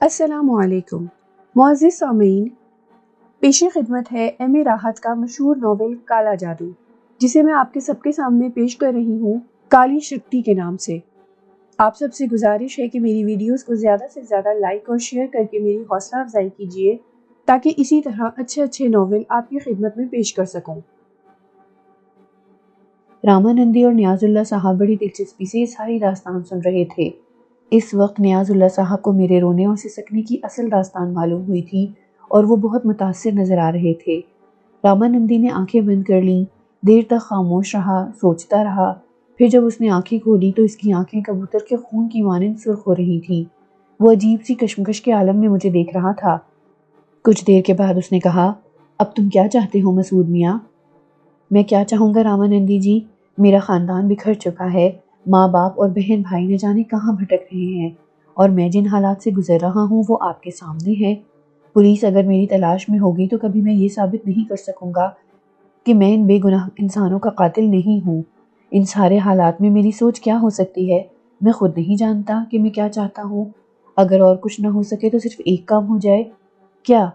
السلام علیکم معزز سامعین، پیش خدمت ہے ایم اے راحت کا مشہور ناول کالا جادو، جسے میں آپ کے سب کے سامنے پیش کر رہی ہوں کالی شکتی کے نام سے۔ آپ سب سے گزارش ہے کہ میری ویڈیوز کو زیادہ سے زیادہ لائک اور شیئر کر کے میری حوصلہ افزائی کیجیے تاکہ اسی طرح اچھے ناول آپ کی خدمت میں پیش کر سکوں۔ رامانندی اور نیاز اللہ صاحب بڑی دلچسپی سے یہ ساری داستان سن رہے تھے۔ اس وقت نیاز اللہ صاحب کو میرے رونے اور سسکنے کی اصل داستان معلوم ہوئی تھی اور وہ بہت متاثر نظر آ رہے تھے۔ رامانندی نے آنکھیں بند کر لیں، دیر تک خاموش رہا، سوچتا رہا۔ پھر جب اس نے آنکھیں کھولی تو اس کی آنکھیں کبوتر کے خون کی مانند سرخ ہو رہی تھیں۔ وہ عجیب سی کشمکش کے عالم میں مجھے دیکھ رہا تھا۔ کچھ دیر کے بعد اس نے کہا، اب تم کیا چاہتے ہو مسعود میاں؟ میں کیا چاہوں گا رامانندی جی، میرا خاندان بکھر چکا ہے، ماں باپ اور بہن بھائی نہ جانے کہاں بھٹک رہے ہیں، اور میں جن حالات سے گزر رہا ہوں وہ آپ کے سامنے ہے۔ پولیس اگر میری تلاش میں ہوگی تو کبھی میں یہ ثابت نہیں کر سکوں گا کہ میں ان بے گناہ انسانوں کا قاتل نہیں ہوں۔ ان سارے حالات میں میری سوچ کیا ہو سکتی ہے؟ میں خود نہیں جانتا کہ میں کیا چاہتا ہوں۔ اگر اور کچھ نہ ہو سکے تو صرف ایک کام ہو جائے۔ کیا؟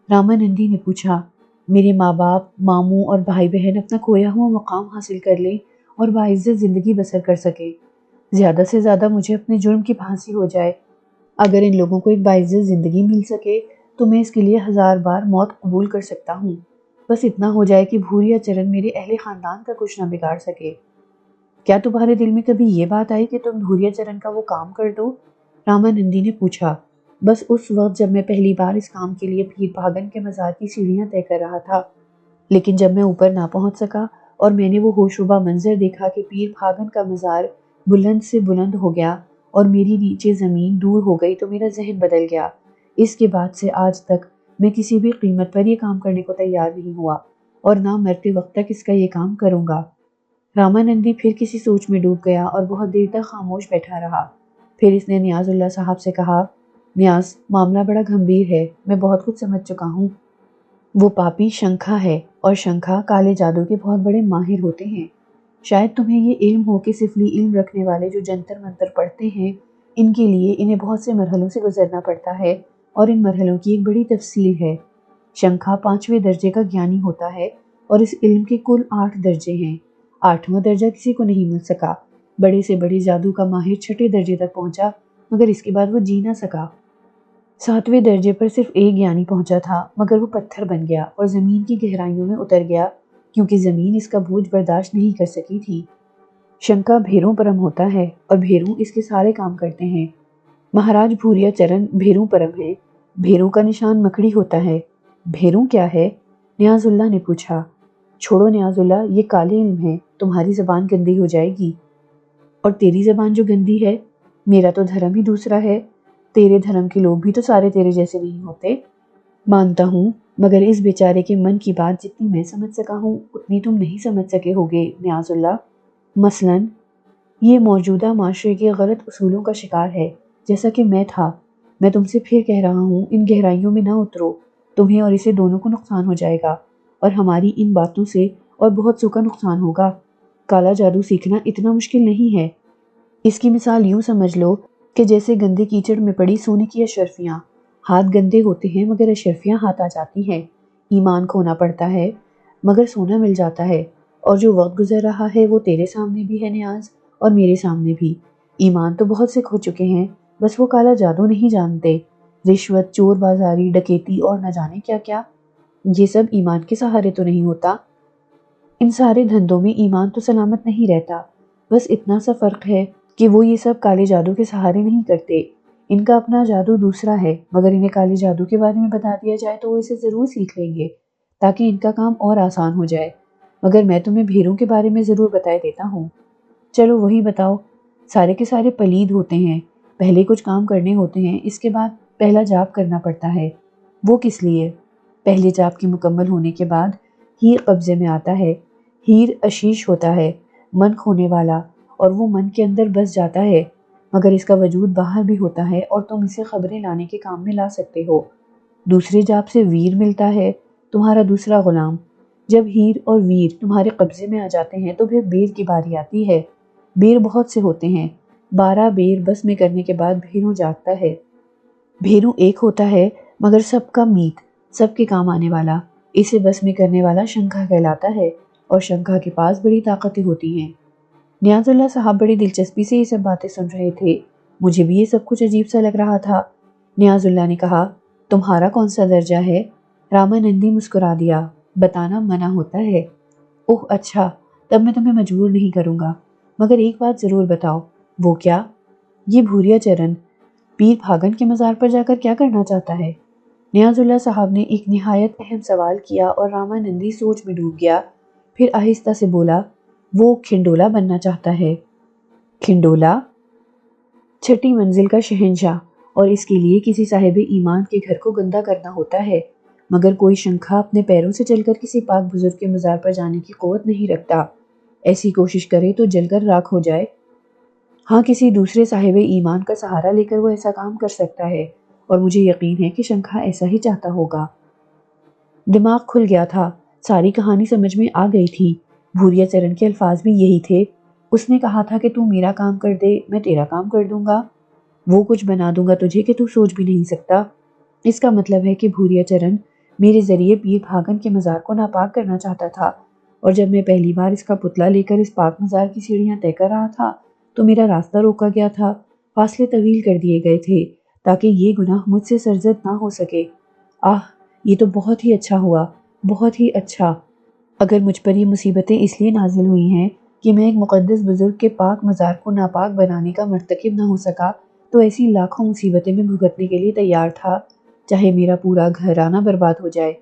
رامانندی نے پوچھا۔ میرے ماں باپ، ماموں اور بھائی بہن اپنا کھویا ہوا مقام حاصل کر لیں اور باعزت زندگی بسر کر سکے۔ زیادہ سے زیادہ مجھے اپنے جرم کی پھانسی ہو جائے۔ اگر ان لوگوں کو ایک باعزت زندگی مل سکے تو میں اس کے لیے 1000 بار موت قبول کر سکتا ہوں۔ بس اتنا ہو جائے کہ بھوریا چرن میرے اہل خاندان کا کچھ نہ بگاڑ سکے۔ کیا تمہارے دل میں کبھی یہ بات آئی کہ تم بھوریا چرن کا وہ کام کر دو؟ رامانندی نے پوچھا۔ بس اس وقت جب میں پہلی بار اس کام کے لیے پیر بھاگن کے مزار کی سیڑھیاں طے کر رہا تھا، لیکن جب میں اوپر نہ پہنچ سکا اور میں نے وہ ہوشربا منظر دیکھا کہ پیر بھاگن کا مزار بلند سے بلند ہو گیا اور میری نیچے زمین دور ہو گئی تو میرا ذہن بدل گیا۔ اس کے بعد سے آج تک میں کسی بھی قیمت پر یہ کام کرنے کو تیار نہیں ہوا اور نہ مرتے وقت تک اس کا یہ کام کروں گا۔ رامانندی پھر کسی سوچ میں ڈوب گیا اور بہت دیر تک خاموش بیٹھا رہا۔ پھر اس نے نیاز اللہ صاحب سے کہا، نیاز، معاملہ بڑا گھمبیر ہے، میں بہت کچھ سمجھ چکا ہوں۔ وہ پاپی شنکھا ہے اور شنکھا کالے جادو کے بہت بڑے ماہر ہوتے ہیں۔ شاید تمہیں یہ علم ہو کہ سفلی علم رکھنے والے جو جنتر منتر پڑھتے ہیں، ان کے لیے انہیں بہت سے مرحلوں سے گزرنا پڑتا ہے اور ان مرحلوں کی ایک بڑی تفصیل ہے۔ شنکھا 5ویں درجے کا گیانی ہوتا ہے اور اس علم کے کل 8 درجے ہیں۔ 8واں درجہ کسی کو نہیں مل سکا۔ بڑے سے بڑے جادو کا ماہر 6 درجے تک پہنچا مگر اس کے بعد وہ جی نہ سکا۔ 7ویں درجے پر صرف ایک گیانی پہنچا تھا مگر وہ پتھر بن گیا اور زمین کی گہرائیوں میں اتر گیا کیونکہ زمین اس کا بوجھ برداشت نہیں کر سکی تھی۔ شنکا بھیروں پرم ہوتا ہے اور بھیروں اس کے سارے کام کرتے ہیں۔ مہاراج بھوریا چرن بھیروں پرم ہے۔ بھیروں کا نشان مکڑی ہوتا ہے۔ بھیروں کیا ہے؟ نیاز اللہ نے پوچھا۔ چھوڑو نیاز اللہ، یہ کالے علم ہے، تمہاری زبان گندی ہو جائے گی۔ اور تیری زبان جو گندی ہے؟ میرا تو دھرم ہی دوسرا ہے، تیرے دھرم کے لوگ بھی تو سارے تیرے جیسے نہیں ہوتے۔ مانتا ہوں، مگر اس بیچارے کے من کی بات جتنی میں سمجھ سکا ہوں اتنی تم نہیں سمجھ سکے ہوگے نیاز اللہ۔ مثلاً یہ موجودہ معاشرے کے غلط اصولوں کا شکار ہے جیسا کہ میں تھا۔ میں تم سے پھر کہہ رہا ہوں، ان گہرائیوں میں نہ اترو، تمہیں اور اسے دونوں کو نقصان ہو جائے گا اور ہماری ان باتوں سے اور بہت سو کا نقصان ہوگا۔ کالا جادو سیکھنا اتنا مشکل نہیں ہے۔ اس کی مثال یوں سمجھ لو کہ جیسے گندے کیچڑ میں پڑی سونے کی اشرفیاں۔ ہاتھ گندے ہوتے ہیں مگر اشرفیاں ہاتھ آ جاتی ہیں۔ ایمان کھونا پڑتا ہے مگر سونا مل جاتا ہے، اور جو وقت گزر رہا ہے وہ تیرے سامنے بھی ہے نیاز، اور میرے سامنے بھی۔ ایمان تو بہت سے کھو چکے ہیں، بس وہ کالا جادو نہیں جانتے۔ رشوت، چور بازاری، ڈکیتی اور نہ جانے کیا کیا، یہ سب ایمان کے سہارے تو نہیں ہوتا۔ ان سارے دھندوں میں ایمان تو سلامت نہیں رہتا، بس اتنا سا فرق ہے کہ وہ یہ سب کالے جادو کے سہارے نہیں کرتے۔ ان کا اپنا جادو دوسرا ہے، مگر انہیں کالے جادو کے بارے میں بتا دیا جائے تو وہ اسے ضرور سیکھ لیں گے تاکہ ان کا کام اور آسان ہو جائے۔ مگر میں تمہیں بھیروں کے بارے میں ضرور بتائے دیتا ہوں۔ چلو وہی بتاؤ۔ سارے کے سارے پلید ہوتے ہیں، پہلے کچھ کام کرنے ہوتے ہیں، اس کے بعد پہلا جاپ کرنا پڑتا ہے۔ وہ کس لیے؟ پہلے جاپ کے مکمل ہونے کے بعد ہیر قبضے میں آتا ہے۔ ہیر عشیش ہوتا ہے، من کھونے والا، اور وہ من کے اندر بس جاتا ہے مگر اس کا وجود باہر بھی ہوتا ہے اور تم اسے خبریں لانے کے کام میں لا سکتے ہو۔ دوسرے جاپ سے ویر ملتا ہے، تمہارا دوسرا غلام۔ جب ہیر اور ویر تمہارے قبضے میں آ جاتے ہیں تو پھر بیر کی باری آتی ہے۔ بیر بہت سے ہوتے ہیں، 12 بیر بس میں کرنے کے بعد بھیروں جاگتا ہے۔ بھیرو ایک ہوتا ہے مگر سب کا میت، سب کے کام آنے والا، اسے بس میں کرنے والا شنکھا کہلاتا ہے، اور شنکھا کے پاس بڑی طاقتیں ہوتی ہیں۔ نیاز اللہ صاحب بڑی دلچسپی سے یہ سب باتیں سن رہے تھے۔ مجھے بھی یہ سب کچھ عجیب سا لگ رہا تھا۔ نیاز اللہ نے کہا، تمہارا کون سا درجہ ہے؟ رامانندی مسکرا دیا، بتانا منع ہوتا ہے۔ اوہ اچھا، تب میں تمہیں مجبور نہیں کروں گا، مگر ایک بات ضرور بتاؤ۔ وہ کیا؟ یہ بھوریا چرن پیر بھاگن کے مزار پر جا کر کیا کرنا چاہتا ہے؟ نیاز اللہ صاحب نے ایک نہایت اہم سوال کیا اور رامانندی سوچ میں ڈوب گیا، پھر آہستہ سے بولا، وہ کھنڈولا بننا چاہتا ہے۔ کھنڈولا؟ چھٹی منزل کا شہنشاہ، اور اس کے لیے کسی صاحب ایمان کے گھر کو گندہ کرنا ہوتا ہے، مگر کوئی شنکھا اپنے پیروں سے چل کر کسی پاک بزرگ کے مزار پر جانے کی قوت نہیں رکھتا۔ ایسی کوشش کرے تو جل کر راکھ ہو جائے۔ ہاں، کسی دوسرے صاحب ایمان کا سہارا لے کر وہ ایسا کام کر سکتا ہے، اور مجھے یقین ہے کہ شنکھا ایسا ہی چاہتا ہوگا۔ دماغ کھل گیا تھا، ساری کہانی سمجھ میں آ گئی تھی۔ بھوریا چرن کے الفاظ بھی یہی تھے۔ اس نے کہا تھا کہ تو میرا کام کر دے، میں تیرا کام کر دوں گا، وہ کچھ بنا دوں گا تجھے کہ تو سوچ بھی نہیں سکتا۔ اس کا مطلب ہے کہ بھوریا چرن میرے ذریعے پیر بھاگن کے مزار کو ناپاک کرنا چاہتا تھا، اور جب میں پہلی بار اس کا پتلا لے کر اس پاک مزار کی سیڑھیاں طے کر رہا تھا تو میرا راستہ روکا گیا تھا، فاصلے طویل کر دیے گئے تھے تاکہ یہ گناہ مجھ سے سرزد نہ ہو سکے۔ آہ، یہ تو بہت ہی اچھا ہوا، بہت ہی اچھا۔ اگر مجھ پر یہ مصیبتیں اس لیے نازل ہوئی ہیں کہ میں ایک مقدس بزرگ کے پاک مزار کو ناپاک بنانے کا مرتکب نہ ہو سکا، تو ایسی لاکھوں مصیبتیں میں بھگتنے کے لیے تیار تھا، چاہے میرا پورا گھرانہ برباد ہو جائے،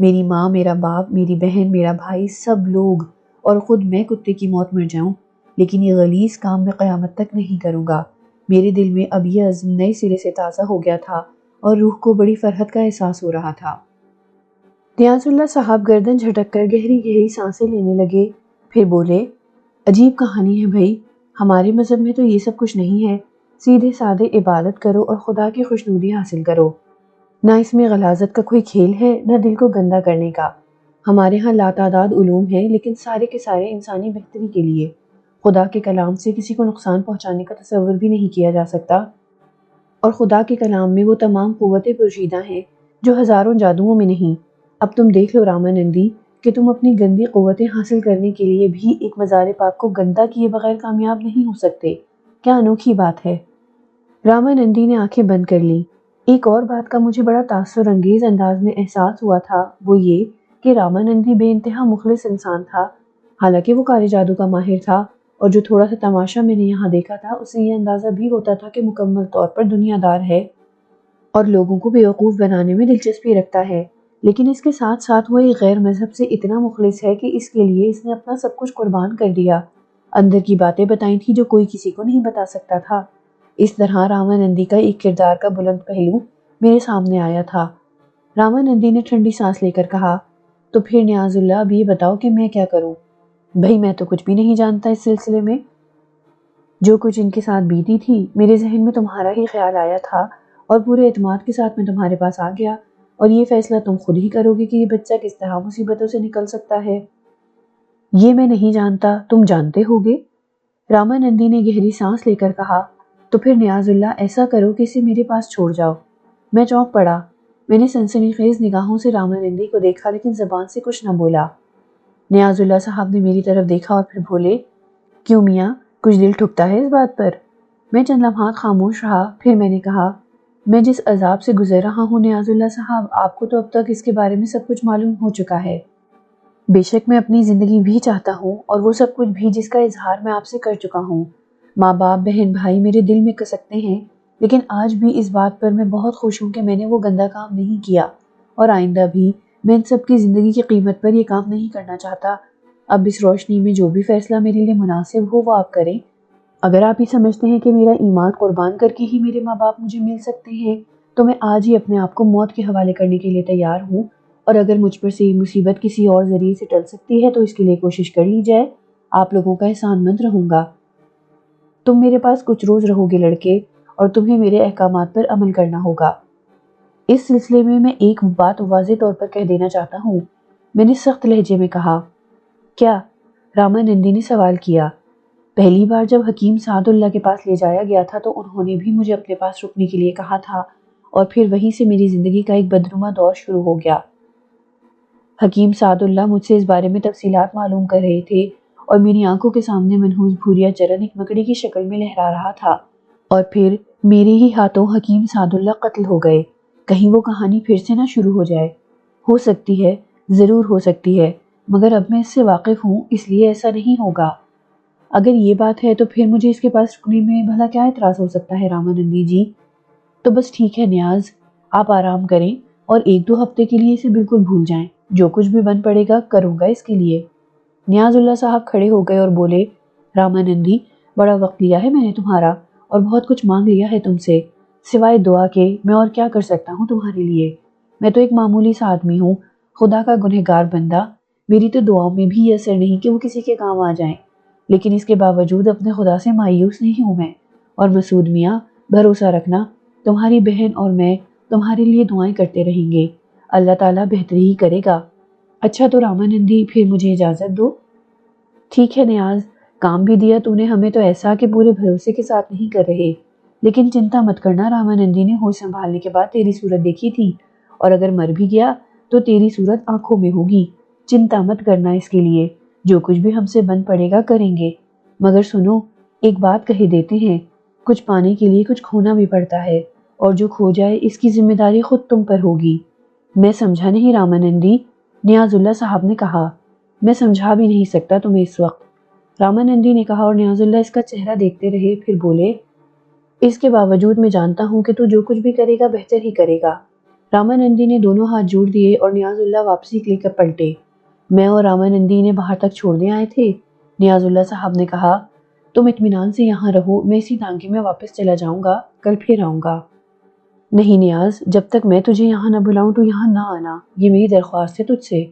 میری ماں، میرا باپ، میری بہن، میرا بھائی، سب لوگ، اور خود میں کتے کی موت مر جاؤں، لیکن یہ غلیظ کام میں قیامت تک نہیں کروں گا۔ میرے دل میں اب یہ عزم نئے سرے سے تازہ ہو گیا تھا اور روح کو بڑی فرحت کا احساس ہو رہا تھا۔ نیاز اللہ صاحب گردن جھٹک کر گہری گہری سانسیں لینے لگے، پھر بولے، عجیب کہانی ہے بھائی، ہمارے مذہب میں تو یہ سب کچھ نہیں ہے۔ سیدھے سادے عبادت کرو اور خدا کی خوشنودی حاصل کرو۔ نہ اس میں غلاظت کا کوئی کھیل ہے، نہ دل کو گندا کرنے کا۔ ہمارے ہاں لاتعداد علوم ہیں، لیکن سارے کے سارے انسانی بہتری کے لیے۔ خدا کے کلام سے کسی کو نقصان پہنچانے کا تصور بھی نہیں کیا جا سکتا، اور خدا کے کلام میں وہ تمام قوتیں پوشیدہ ہیں جو ہزاروں جادوؤں میں نہیں۔ اب تم دیکھ لو رامانندی کہ تم اپنی گندی قوتیں حاصل کرنے کے لیے بھی ایک مزار پاک کو گندا کیے بغیر کامیاب نہیں ہو سکتے۔ کیا انوکھی بات ہے۔ رامانندی نے آنکھیں بند کر لیں۔ ایک اور بات کا مجھے بڑا تاثر انگیز انداز میں احساس ہوا تھا، وہ یہ کہ رامانندی بے انتہا مخلص انسان تھا۔ حالانکہ وہ کالے جادو کا ماہر تھا، اور جو تھوڑا سا تماشا میں نے یہاں دیکھا تھا اس سے یہ اندازہ بھی ہوتا تھا کہ مکمل طور پر دنیا دار ہے اور لوگوں کو بیوقوف بنانے میں دلچسپی رکھتا ہے، لیکن اس کے ساتھ ساتھ وہ ایک غیر مذہب سے اتنا مخلص ہے کہ اس کے لیے اس نے اپنا سب کچھ قربان کر دیا، اندر کی باتیں بتائی تھی جو کوئی کسی کو نہیں بتا سکتا تھا۔ اس طرح رامانندی کا ایک کردار کا بلند پہلو میرے سامنے آیا تھا۔ رامانندی نے ٹھنڈی سانس لے کر کہا، تو پھر نیاز اللہ اب یہ بتاؤ کہ میں کیا کروں؟ بھئی میں تو کچھ بھی نہیں جانتا اس سلسلے میں۔ جو کچھ ان کے ساتھ بیتی تھی میرے ذہن میں تمہارا ہی خیال آیا تھا، اور پورے اعتماد کے ساتھ میں تمہارے پاس آ گیا، اور یہ فیصلہ تم خود ہی کرو گے کہ یہ بچہ کس طرح مصیبتوں سے نکل سکتا ہے۔ یہ میں نہیں جانتا، تم جانتے ہوگے۔ رامانندی نے گہری سانس لے کر کہا، تو پھر نیاز اللہ ایسا کرو کہ اسے میرے پاس چھوڑ جاؤ۔ میں چونک پڑا۔ میں نے سنسنی خیز نگاہوں سے رامانندی کو دیکھا، لیکن زبان سے کچھ نہ بولا۔ نیاز اللہ صاحب نے میری طرف دیکھا اور پھر بولے، کیوں میاں، کچھ دل ٹھکتا ہے اس بات پر؟ میں چند لمحات خاموش رہا، پھر میں نے کہا، میں جس عذاب سے گزر رہا ہوں نیاز اللہ صاحب، آپ کو تو اب تک اس کے بارے میں سب کچھ معلوم ہو چکا ہے۔ بے شک میں اپنی زندگی بھی چاہتا ہوں، اور وہ سب کچھ بھی جس کا اظہار میں آپ سے کر چکا ہوں۔ ماں باپ، بہن بھائی میرے دل میں کسکتے ہیں، لیکن آج بھی اس بات پر میں بہت خوش ہوں کہ میں نے وہ گندا کام نہیں کیا، اور آئندہ بھی میں ان سب کی زندگی کی قیمت پر یہ کام نہیں کرنا چاہتا۔ اب اس روشنی میں جو بھی فیصلہ میرے لیے مناسب ہو وہ آپ کریں۔ اگر آپ یہ سمجھتے ہیں کہ میرا ایمان قربان کر کے ہی میرے ماں باپ مجھے مل سکتے ہیں، تو میں آج ہی اپنے آپ کو موت کے حوالے کرنے کے لیے تیار ہوں، اور اگر مجھ پر سے یہ مصیبت کسی اور ذریعے سے ٹل سکتی ہے تو اس کے لیے کوشش کر لی جائے۔ آپ لوگوں کا احسان مند رہوں گا۔ تم میرے پاس کچھ روز رہو گے لڑکے، اور تمہیں میرے احکامات پر عمل کرنا ہوگا۔ اس سلسلے میں ایک بات واضح طور پر کہہ دینا چاہتا ہوں، میں نے سخت لہجے میں کہا۔ کیا؟ رامانندی نے سوال کیا۔ پہلی بار جب حکیم سعد اللہ کے پاس لے جایا گیا تھا تو انہوں نے بھی مجھے اپنے پاس رکنے کے لیے کہا تھا، اور پھر وہیں سے میری زندگی کا ایک بدنما دور شروع ہو گیا۔ حکیم سعد اللہ مجھ سے اس بارے میں تفصیلات معلوم کر رہے تھے اور میری آنکھوں کے سامنے منحوس بھوریا چرن ایک مکڑی کی شکل میں لہرا رہا تھا، اور پھر میرے ہی ہاتھوں حکیم سعد اللہ قتل ہو گئے۔ کہیں وہ کہانی پھر سے نہ شروع ہو جائے۔ ہو سکتی ہے، ضرور ہو سکتی ہے، مگر اب میں اس سے واقف ہوں، اس لیے ایسا نہیں ہوگا۔ اگر یہ بات ہے تو پھر مجھے اس کے پاس رکنے میں بھلا کیا اعتراض ہو سکتا ہے رامانندی جی؟ تو بس ٹھیک ہے نیاز، آپ آرام کریں اور 1-2 ہفتے کے لیے اسے بالکل بھول جائیں۔ جو کچھ بھی بن پڑے گا کروں گا اس کے لیے۔ نیاز اللہ صاحب کھڑے ہو گئے اور بولے، رامانندی، بڑا وقت لیا ہے میں نے تمہارا اور بہت کچھ مانگ لیا ہے تم سے، سوائے دعا کے میں اور کیا کر سکتا ہوں تمہارے لیے؟ میں تو ایک معمولی سا آدمی ہوں، خدا کا گنہگار بندہ۔ میری تو دعاؤں میں بھی یہ اثر نہیں کہ وہ کسی کے کام آ جائیں، لیکن اس کے باوجود اپنے خدا سے مایوس نہیں ہوں میں۔ اور مسعود میاں، بھروسہ رکھنا، تمہاری بہن اور میں تمہارے لیے دعائیں کرتے رہیں گے، اللہ تعالیٰ بہتری ہی کرے گا۔ اچھا تو رامانندی، پھر مجھے اجازت دو۔ ٹھیک ہے نیاز، کام بھی دیا تو نے ہمیں تو ایسا کہ پورے بھروسے کے ساتھ نہیں کر رہے، لیکن چنتا مت کرنا رامانندی نے ہوش سنبھالنے کے بعد تیری صورت دیکھی تھی، اور اگر مر بھی گیا تو تیری صورت آنکھوں میں ہوگی۔ چنتا مت کرنا اس کے لیے، جو کچھ بھی ہم سے بن پڑے گا کریں گے۔ مگر سنو، ایک بات کہے دیتے ہیں، کچھ پانے کے لیے کچھ کھونا بھی پڑتا ہے، اور جو کھو جائے اس کی ذمہ داری خود تم پر ہوگی۔ میں سمجھا نہیں رامانندی، نیاز اللہ صاحب نے کہا۔ میں سمجھا بھی نہیں سکتا تمہیں اس وقت، رامانندی نے کہا، اور نیاز اللہ اس کا چہرہ دیکھتے رہے، پھر بولے، اس کے باوجود میں جانتا ہوں کہ تو جو کچھ بھی کرے گا بہتر ہی کرے گا۔ رامانندی نے دونوں ہاتھ جوڑ دیے اور نیاز اللہ واپسی لے کر پلٹے۔ میں اور رامانندی نے باہر تک چھوڑنے آئے تھے۔ نیاز اللہ صاحب نے کہا، تم اطمینان سے یہاں رہو، میں اسی ٹانگے میں واپس چلا جاؤں گا، کل پھر آؤں گا۔ نہیں نیاز، جب تک میں تجھے یہاں نہ بلاؤں تو یہاں نہ آنا، یہ میری درخواست ہے تجھ سے،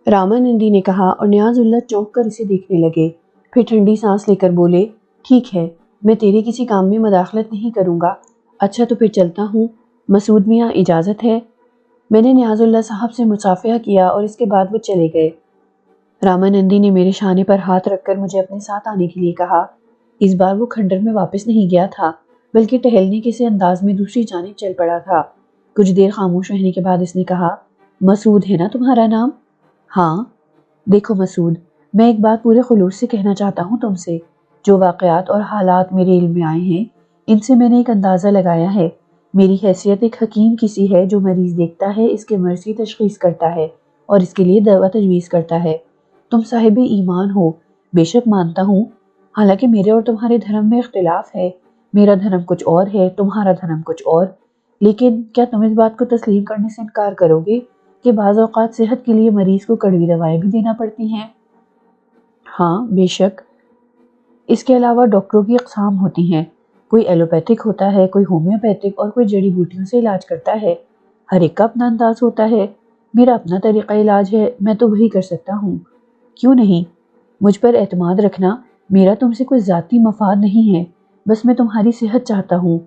رامانندی نے کہا، اور نیاز اللہ چونک کر اسے دیکھنے لگے، پھر ٹھنڈی سانس لے کر بولے، ٹھیک ہے، میں تیرے کسی کام میں مداخلت نہیں کروں گا۔ اچھا تو پھر چلتا ہوں، مسعود میاں اجازت ہے؟ میں نے نیاز اللہ صاحب سے مصافحہ کیا اور اس کے بعد وہ چلے گئے۔ رامانندی نے میرے شانے پر ہاتھ رکھ کر مجھے اپنے ساتھ آنے کے لیے کہا۔ اس بار وہ کھنڈر میں واپس نہیں گیا تھا، بلکہ ٹہلنے کے سے انداز میں دوسری جانب چل پڑا تھا۔ کچھ دیر خاموش رہنے کے بعد اس نے کہا، مسعود ہے نا تمہارا نام؟ ہاں۔ دیکھو مسعود، میں ایک بات پورے خلوص سے کہنا چاہتا ہوں تم سے۔ جو واقعات اور حالات میرے علم میں آئے ہیں، ان سے میں نے ایک اندازہ لگایا ہے۔ میری حیثیت ایک حکیم کسی ہے جو مریض دیکھتا ہے، اس کے مرض کی تشخیص کرتا ہے اور اس کے لیے دوا تجویز کرتا ہے۔ تم صاحب ایمان ہو، بے شک مانتا ہوں، حالانکہ میرے اور تمہارے دھرم میں اختلاف ہے، میرا دھرم کچھ اور ہے، تمہارا دھرم کچھ اور، لیکن کیا تم اس بات کو تسلیم کرنے سے انکار کرو گے کہ بعض اوقات صحت کے لیے مریض کو کڑوی دوائیں بھی دینا پڑتی ہیں؟ ہاں بے شک۔ اس کے علاوہ ڈاکٹروں کی اقسام ہوتی ہیں، کوئی ایلوپیتھک ہوتا ہے، کوئی ہومیوپیتھک، اور کوئی جڑی بوٹیوں سے علاج کرتا ہے۔ ہر ایک کا اپنا انداز ہوتا ہے، میرا اپنا طریقہ علاج ہے، میں تو وہی کر سکتا ہوں۔ کیوں نہیں؟ مجھ پر اعتماد رکھنا، میرا تم سے کوئی ذاتی مفاد نہیں ہے، بس میں تمہاری صحت چاہتا ہوں۔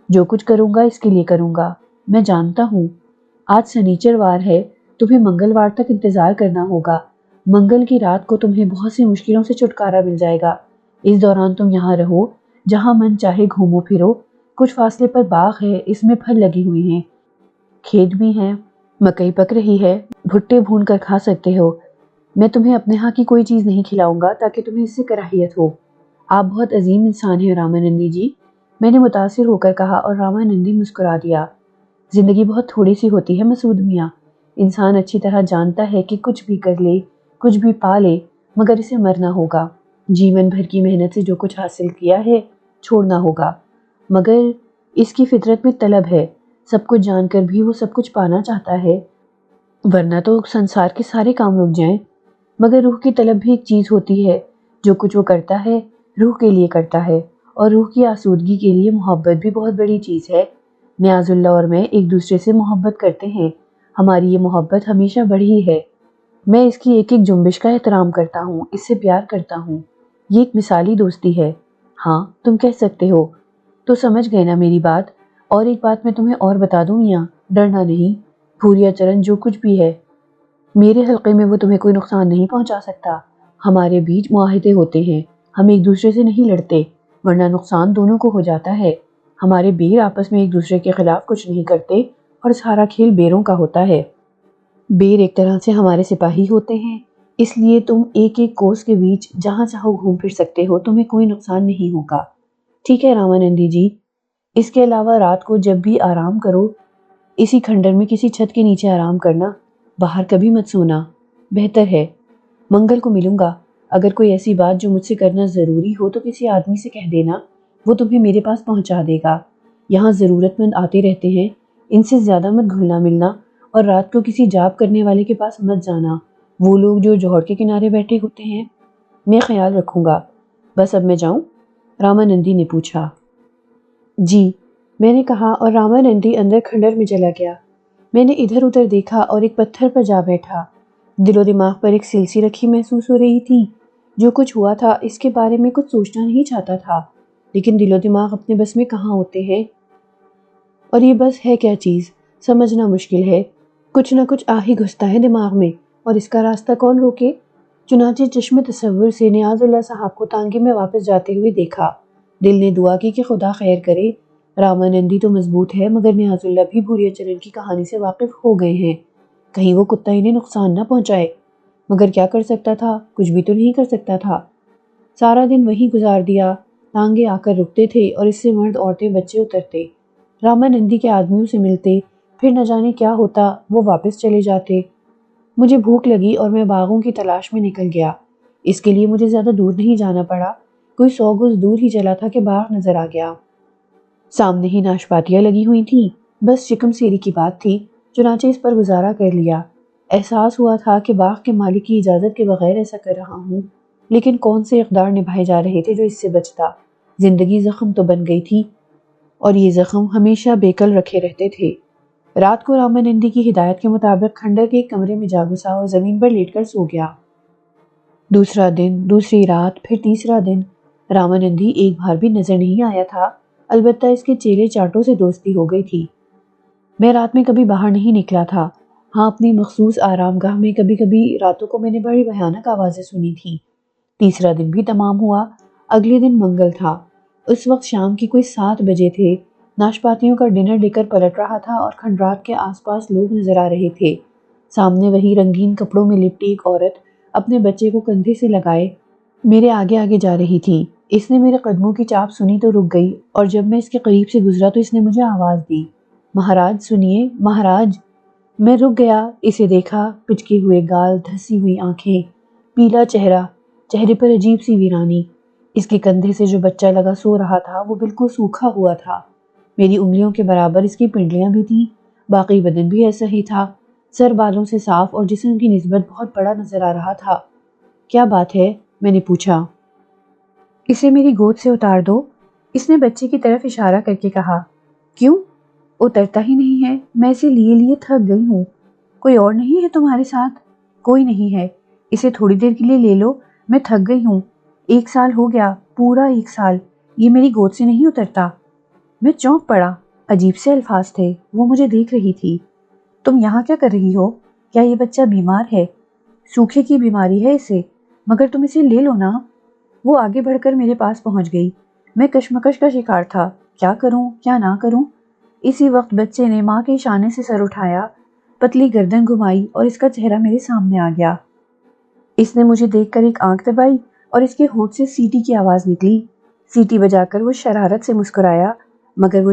جو کچھ کروں گا اس کے لیے کروں گا۔ میں جانتا ہوں آج سنیچر وار ہے، تمہیں منگلوار تک انتظار کرنا ہوگا۔ منگل کی رات کو تمہیں بہت سی مشکلوں سے چھٹکارا مل جائے گا۔ اس دوران تم یہاں رہو، جہاں من چاہے گھومو پھرو، کچھ فاصلے پر باغ ہے، اس میں پھل لگے ہوئے ہیں، کھیت بھی ہیں، مکئی پک رہی ہے، بھٹے بھون کر کھا سکتے ہو۔ میں تمہیں اپنے ہاں کی کوئی چیز نہیں کھلاؤں گا تاکہ تمہیں اس سے کراہیت ہو۔ آپ بہت عظیم انسان ہیں رامانندی جی، میں نے متاثر ہو کر کہا، اور رامانندی مسکرا دیا۔ زندگی بہت تھوڑی سی ہوتی ہے مسعود میاں، انسان اچھی طرح جانتا ہے کہ کچھ بھی کر لے، کچھ بھی پا لے، مگر اسے مرنا ہوگا۔ جیون بھر کی محنت سے جو کچھ حاصل کیا ہے چھوڑنا ہوگا، مگر اس کی فطرت میں طلب ہے، سب کچھ جان کر بھی وہ سب کچھ پانا چاہتا ہے، ورنہ تو سنسار کے سارے کام رک جائیں۔ مگر روح کی طلب بھی ایک چیز ہوتی ہے، جو کچھ وہ کرتا ہے روح کے لیے کرتا ہے، اور روح کی آسودگی کے لیے محبت بھی بہت بڑی چیز ہے۔ نیاز اللہ اور میں ایک دوسرے سے محبت کرتے ہیں، ہماری یہ محبت ہمیشہ بڑھی ہے۔ میں اس کی ایک ایک جنبش کا احترام کرتا ہوں، اس سے پیار کرتا ہوں، یہ ایک مثالی دوستی ہے۔ ہاں تم کہہ سکتے ہو، تو سمجھ گئے نا میری بات۔ اور ایک بات میں تمہیں اور بتا دوں میاں، ڈرنا نہیں، بھوریا چرن جو کچھ بھی ہے، میرے حلقے میں وہ تمہیں کوئی نقصان نہیں پہنچا سکتا۔ ہمارے بیچ معاہدے ہوتے ہیں، ہم ایک دوسرے سے نہیں لڑتے، ورنہ نقصان دونوں کو ہو جاتا ہے۔ ہمارے بیر آپس میں ایک دوسرے کے خلاف کچھ نہیں کرتے اور سارا کھیل بیروں کا ہوتا ہے۔ بیر ایک طرح سے ہمارے سپاہی ہوتے ہیں، اس لیے تم ایک ایک کوس کے بیچ جہاں چاہو گھوم پھر سکتے ہو، تمہیں کوئی نقصان نہیں ہوگا۔ ٹھیک ہے رامانندی جی، اس کے علاوہ رات کو جب بھی آرام کرو اسی کھنڈر میں کسی چھت کے نیچے آرام کرنا، باہر کبھی مت سونا، بہتر ہے۔ منگل کو ملوں گا، اگر کوئی ایسی بات جو مجھ سے کرنا ضروری ہو تو کسی آدمی سے کہہ دینا، وہ تمہیں میرے پاس پہنچا دے گا۔ یہاں ضرورت مند آتے رہتے ہیں، ان سے زیادہ مت گھلنا ملنا، اور رات کو کسی جاب کرنے والے کے پاس مت جانا، وہ لوگ جو جوہر کے کنارے بیٹھے ہوتے ہیں۔ میں خیال رکھوں گا۔ بس اب میں جاؤں؟ رامانندی نے پوچھا۔ جی، میں نے کہا، اور رامانندی اندر کھنڈر میں چلا گیا۔ میں نے ادھر ادھر دیکھا اور ایک پتھر پر جا بیٹھا۔ دل و دماغ پر ایک سلسی رکھی محسوس ہو رہی تھی۔ جو کچھ ہوا تھا اس کے بارے میں کچھ سوچنا نہیں چاہتا تھا، لیکن دل و دماغ اپنے بس میں کہاں ہوتے ہیں، اور یہ بس ہے کیا چیز سمجھنا مشکل ہے۔ کچھ نہ کچھ آ ہی گھستا ہے دماغ میں، اور اس کا راستہ کون روکے؟ چنانچہ چشم تصور سے نیاز اللہ صاحب کو تانگے میں واپس جاتے ہوئے دیکھا۔ دل نے دعا کی کہ خدا خیر کرے۔ رامانندی تو مضبوط ہے، مگر نیاز اللہ بھی بھوریا چرن کی کہانی سے واقف ہو گئے ہیں، کہیں وہ کتا انہیں نقصان نہ پہنچائے۔ مگر کیا کر سکتا تھا؟ کچھ بھی تو نہیں کر سکتا تھا۔ سارا دن وہیں گزار دیا، تانگے آ کر رکتے تھے اور اس سے مرد عورتیں بچے اترتے، رامانندی کے آدمیوں سے ملتے، پھر نہ جانے کیا ہوتا، وہ واپس چلے جاتے۔ مجھے بھوک لگی اور میں باغوں کی تلاش میں نکل گیا۔ اس کے لیے مجھے زیادہ دور نہیں جانا پڑا، کوئی 100 گز دور ہی چلا تھا کہ باغ نظر آ گیا۔ سامنے ہی ناشپاتیاں لگی ہوئی تھیں، بس شکم سیری کی بات تھی، چنانچہ اس پر گزارا کر لیا۔ احساس ہوا تھا کہ باغ کے مالک کی اجازت کے بغیر ایسا کر رہا ہوں، لیکن کون سے اقدار نبھائے جا رہے تھے جو اس سے بچتا؟ زندگی زخم تو بن گئی تھی، اور یہ زخم ہمیشہ بیکل رکھے رہتے تھے۔ رات کو رامانندی کی ہدایت کے مطابق کھنڈر کے ایک کمرے میں جا گھسا اور زمین پر لیٹ کر سو گیا۔ دوسرا دن، دوسری رات، پھر تیسرا دن، رامانندی ایک بار بھی نظر نہیں آیا تھا، البتہ اس کے چیلے چاٹوں سے دوستی ہو گئی تھی۔ میں رات میں کبھی باہر نہیں نکلا تھا، ہاں اپنی مخصوص آرام گاہ میں کبھی کبھی راتوں کو میں نے بڑی بھیانک آوازیں سنی تھی۔ تیسرا دن بھی تمام ہوا۔ اگلے دن منگل تھا، اس وقت شام کی کوئی 7 بجے تھے۔ ناشپاتیوں کا ڈنر لے کر پلٹ رہا تھا اور کھنڈرات کے آس پاس لوگ نظر آ رہے تھے۔ سامنے وہی رنگین کپڑوں میں لپٹی ایک عورت اپنے بچے کو کندھے سے لگائے میرے آگے آگے جا رہی تھی۔ اس نے میرے قدموں کی چاپ سنی تو رک گئی، اور جب میں اس کے قریب سے گزرا تو اس نے مجھے آواز دی، مہاراج سنیے، مہاراج۔ میں رک گیا، اسے دیکھا، پچکے ہوئے گال، دھسی ہوئی آنکھیں، پیلا چہرہ، چہرے پر عجیب سی ویرانی۔ اس کے کندھے سے جو بچہ لگا سو رہا تھا وہ بالکل سوکھا ہوا تھا، میری انگلیوں کے برابر اس کی پنڈلیاں بھی تھیں، باقی بدن بھی ایسا ہی تھا، سر بالوں سے صاف اور جسم کی نسبت بہت بڑا نظر آ رہا تھا۔ کیا بات ہے؟ میں نے پوچھا۔ اسے میری گود سے اتار دو، اس نے بچے کی طرف اشارہ کر کے کہا۔ کیوں؟ اترتا ہی نہیں ہے، میں اسے لیے لیے تھک گئی ہوں۔ کوئی اور نہیں ہے تمہارے ساتھ؟ کوئی نہیں ہے، اسے تھوڑی دیر کے لیے لے لو، میں تھک گئی ہوں۔ 1 سال ہو گیا، پورا 1 سال، یہ میری گود سے نہیں اترتا۔ میں چونک پڑا، عجیب سے الفاظ تھے، وہ مجھے دیکھ رہی تھی۔ تم یہاں کیا کر رہی ہو؟ کیا یہ بچہ بیمار ہے؟ سوکھے کی بیماری ہے اسے، مگر تم اسے لے لو نا۔ وہ آگے بڑھ کر میرے پاس پہنچ گئی۔ میں کشمکش کا شکار تھا، کیا کروں کیا نہ کروں۔ اسی وقت بچے نے ماں کے شانے سے سر اٹھایا، پتلی گردن گھمائی اور اس کا چہرہ میرے سامنے آ گیا۔ اس نے مجھے دیکھ کر ایک آنکھ دبائی اور اس کے ہونٹ سے سیٹی کی آواز نکلی۔ سیٹی بجا کر وہ شرارت سے مسکرایا، مگر وہ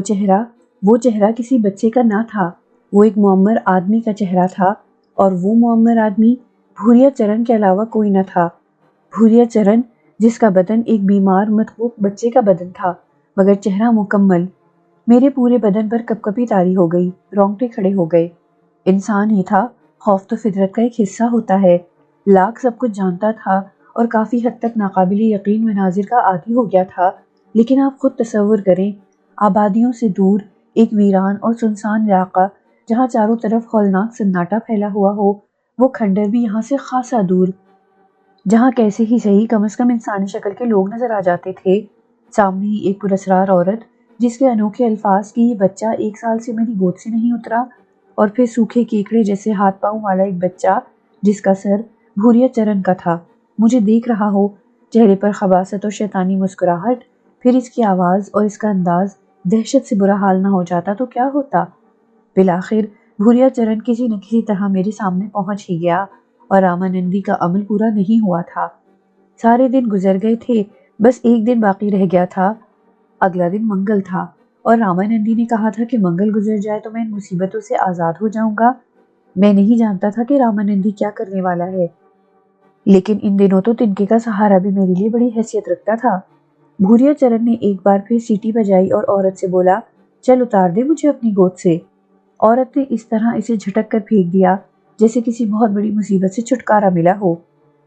چہرہ کسی بچے کا نہ تھا، وہ ایک معمر آدمی کا چہرہ تھا، اور وہ معمر آدمی بھوریا چرن کے علاوہ کوئی نہ تھا۔ بھوریا چرن، جس کا بدن ایک بیمار متبوک بچے کا بدن تھا، مگر چہرہ مکمل۔ میرے پورے بدن پر کپکپی طاری ہو گئی، رونگٹے کھڑے ہو گئے۔ انسان ہی تھا، خوف تو فطرت کا ایک حصہ ہوتا ہے۔ لاکھ سب کچھ جانتا تھا اور کافی حد تک ناقابل یقین مناظر کا عادی ہو گیا تھا، لیکن آپ خود تصور کریں، آبادیوں سے دور ایک ویران اور سنسان علاقہ جہاں چاروں طرف ہولناک سناٹا پھیلا ہوا ہو، وہ کھنڈر بھی یہاں سے خاصا دور، جہاں کیسے ہی صحیح کم از کم انسانی شکل کے لوگ نظر آ جاتے تھے۔ سامنے ہی ایک پراسرار عورت، جس کے انوکھے الفاظ کی یہ بچہ 1 سال سے میری گود سے نہیں اترا، اور پھر سوکھے کیکڑے جیسے ہاتھ پاؤں والا ایک بچہ جس کا سر بھوریا چرن کا تھا، مجھے دیکھ رہا ہو، چہرے پر خباثت اور شیطانی مسکراہٹ، پھر اس کی آواز اور اس کا انداز دہشت سے برا حال نہ ہو جاتا تو کیا ہوتا؟ بالآخر بھوریا چرن کسی نہ کسی طرح میرے سامنے پہنچ ہی گیا اور رامانندی کا عمل پورا نہیں ہوا تھا۔ سارے دن گزر گئے تھے، بس ایک دن باقی رہ گیا تھا۔ اگلا دن منگل تھا اور رامانندی نے کہا تھا کہ منگل گزر جائے تو میں ان مصیبتوں سے آزاد ہو جاؤں گا۔ میں نہیں جانتا تھا کہ رامانندی کیا کرنے والا ہے، لیکن ان دنوں تو تنکے کا سہارا بھی میرے لیے بڑی حیثیت رکھتا تھا۔ بھوریا چرن نے ایک بار پھر سیٹی بجائی اور عورت سے بولا، چل اتار دے مجھے اپنی گود سے۔ عورت نے اس طرح اسے جھٹک کر پھینک دیا جیسے کسی بہت بڑی مصیبت سے چھٹکارا ملا ہو۔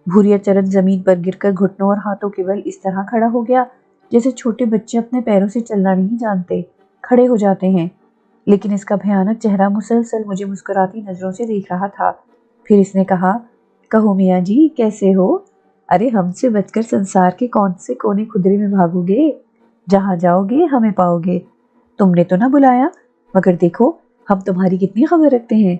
بھوریا چرن زمین پر گر کر گھٹنوں اور ہاتھوں کے بل اس طرح کھڑا ہو گیا جیسے چھوٹے بچے اپنے پیروں سے چلنا نہیں جانتے، کھڑے ہو جاتے ہیں۔ لیکن اس کا بھیانک چہرہ مسلسل مجھے مسکراتی نظروں سے دیکھ رہا تھا۔ پھر اس نے کہا، کہو میاں جی کیسے ہو؟ ارے ہم سے بچ کر سنسار کے کون سے کونے خدرے میں بھاگو گے؟ جہاں جاؤ گے ہمیں پاؤ گے۔ تم نے تو نہ بلایا، مگر دیکھو ہم تمہاری کتنی خبر رکھتے ہیں۔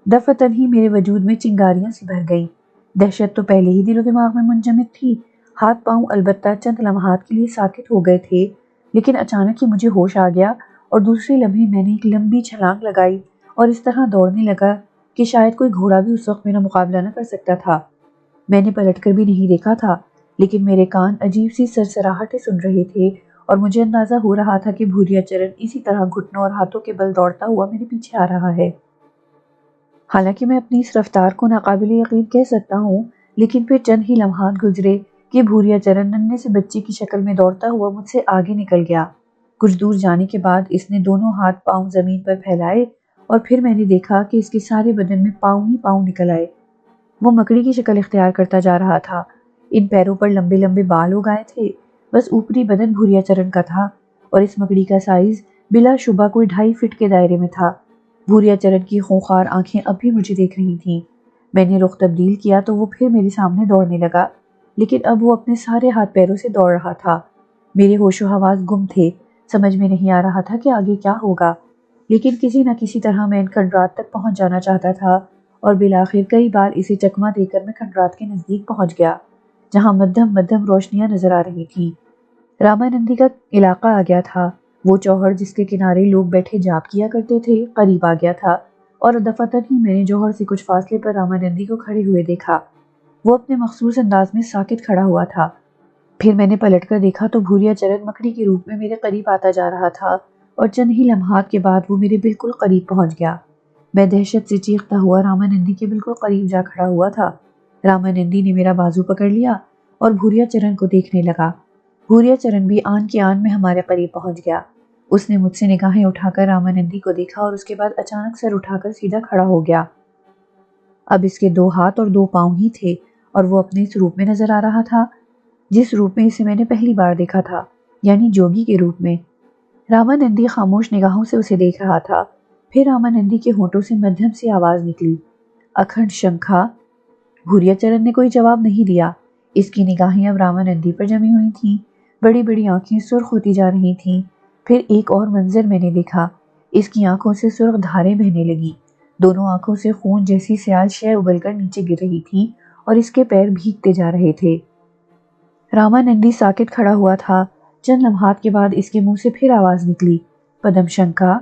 دفتن ہی میرے وجود میں چنگاریاں سی بھر گئیں۔ دہشت تو پہلے ہی دل و دماغ میں منجمد تھی۔ ہاتھ پاؤں البتہ چند لمحات کے لیے ساکت ہو گئے تھے، لیکن اچانک ہی مجھے ہوش آ گیا اور دوسرے لمحے میں نے ایک لمبی چھلانگ لگائی اور اس طرح دوڑنے لگا کہ شاید کوئی گھوڑا بھی اس وقت میرا مقابلہ نہ کر سکتا تھا۔ میں نے پلٹ کر بھی نہیں دیکھا تھا، لیکن میرے کان عجیب سی سرسراہٹیں سن رہے تھے اور مجھے اندازہ ہو رہا تھا کہ بھوریا چرن اسی طرح گھٹنوں اور ہاتھوں کے بل دوڑتا ہوا میرے پیچھے آ رہا ہے۔ حالانکہ میں اپنی اس رفتار کو ناقابل یقین کہہ سکتا ہوں، لیکن پھر چند ہی لمحات گزرے کہ بھوریا چرن ننھے سے بچے کی شکل میں دوڑتا ہوا مجھ سے آگے نکل گیا۔ کچھ دور جانے کے بعد اس نے دونوں ہاتھ پاؤں زمین پر پھیلائے اور پھر میں نے دیکھا کہ اس کے سارے بدن میں پاؤں ہی پاؤں نکل آئے۔ وہ مکڑی کی شکل اختیار کرتا جا رہا تھا۔ ان پیروں پر لمبے لمبے بال اگائے تھے، بس اوپری بدن بھوریا چرن کا تھا اور اس مکڑی کا سائز بلا شبہ کوئی 2.5 فٹ کے دائرے میں تھا۔ بھوریا چرن کی خونخوار آنکھیں اب بھی مجھے دیکھ رہی تھیں۔ میں نے رخ تبدیل کیا تو وہ پھر میرے سامنے دوڑنے لگا، لیکن اب وہ اپنے سارے ہاتھ پیروں سے دوڑ رہا تھا۔ میرے ہوش و حواس گم تھے، سمجھ میں نہیں آ رہا تھا کہ آگے کیا ہوگا، لیکن کسی نہ کسی طرح میں ان کھنڈرات تک پہنچ جانا چاہتا تھا اور بالآخر کئی بار اسے چکما دے کر میں کھنڈرات کے نزدیک پہنچ گیا، جہاں مدھم مدھم روشنیاں نظر آ رہی تھیں۔ رامانندی کا علاقہ آ گیا تھا۔ وہ چوہڑ جس کے کنارے لوگ بیٹھے جاپ کیا کرتے تھے قریب آ گیا تھا اور دفعتاً ہی میں نے جوہر سے کچھ فاصلے پر رامانندی کو کھڑے ہوئے دیکھا۔ وہ اپنے مخصوص انداز میں ساکت کھڑا ہوا تھا۔ پھر میں نے پلٹ کر دیکھا تو بھوریا چرن مکڑی کے روپ میں میرے قریب آتا جا رہا تھا اور چند ہی لمحات کے بعد وہ میرے بالکل قریب پہنچ گیا۔ میں دہشت سے چیختا ہوا رامانندی کے بالکل قریب جا کھڑا ہوا تھا۔ رامانندی نے میرا بازو پکڑ لیا اور بھوریا چرن کو دیکھنے لگا۔ بھوریا چرن بھی آن کے آن میں ہمارے قریب پہنچ گیا۔ اس نے مجھ سے نگاہیں اٹھا کر رامانندی کو دیکھا اور اس کے بعد اچانک سر اٹھا کر سیدھا کھڑا ہو گیا۔ اب اس کے 2 ہاتھ اور 2 پاؤں ہی تھے اور وہ اپنے اس روپ میں نظر آ رہا تھا جس روپ میں اسے میں نے پہلی بار دیکھا تھا، یعنی جوگی کے روپ میں۔ رامانندی خاموش نگاہوں سے اسے دیکھ رہا تھا۔ پھر رامانندی کے ہونٹوں سے مدھم سی آواز نکلی، اکھنڈ شنکھا۔ بھوریا چرن نے کوئی جواب نہیں دیا۔ اس کی نگاہیں اب رامانندی پر جمی ہوئی تھیں، بڑی بڑی آنکھیں سرخ ہوتی جا رہی تھیں۔ پھر ایک اور منظر میں نے دیکھا، اس کی آنکھوں سے سرخ دھاریں بہنے لگی، دونوں آنکھوں سے خون جیسی سیال شے ابل کر نیچے گر رہی تھی اور اس کے پیر بھیگتے جا رہے تھے۔ رامانندی ساکت کھڑا ہوا تھا۔ چند لمحات کے بعد اس کے منہ سے پھر آواز نکلی، پدم شنکھا۔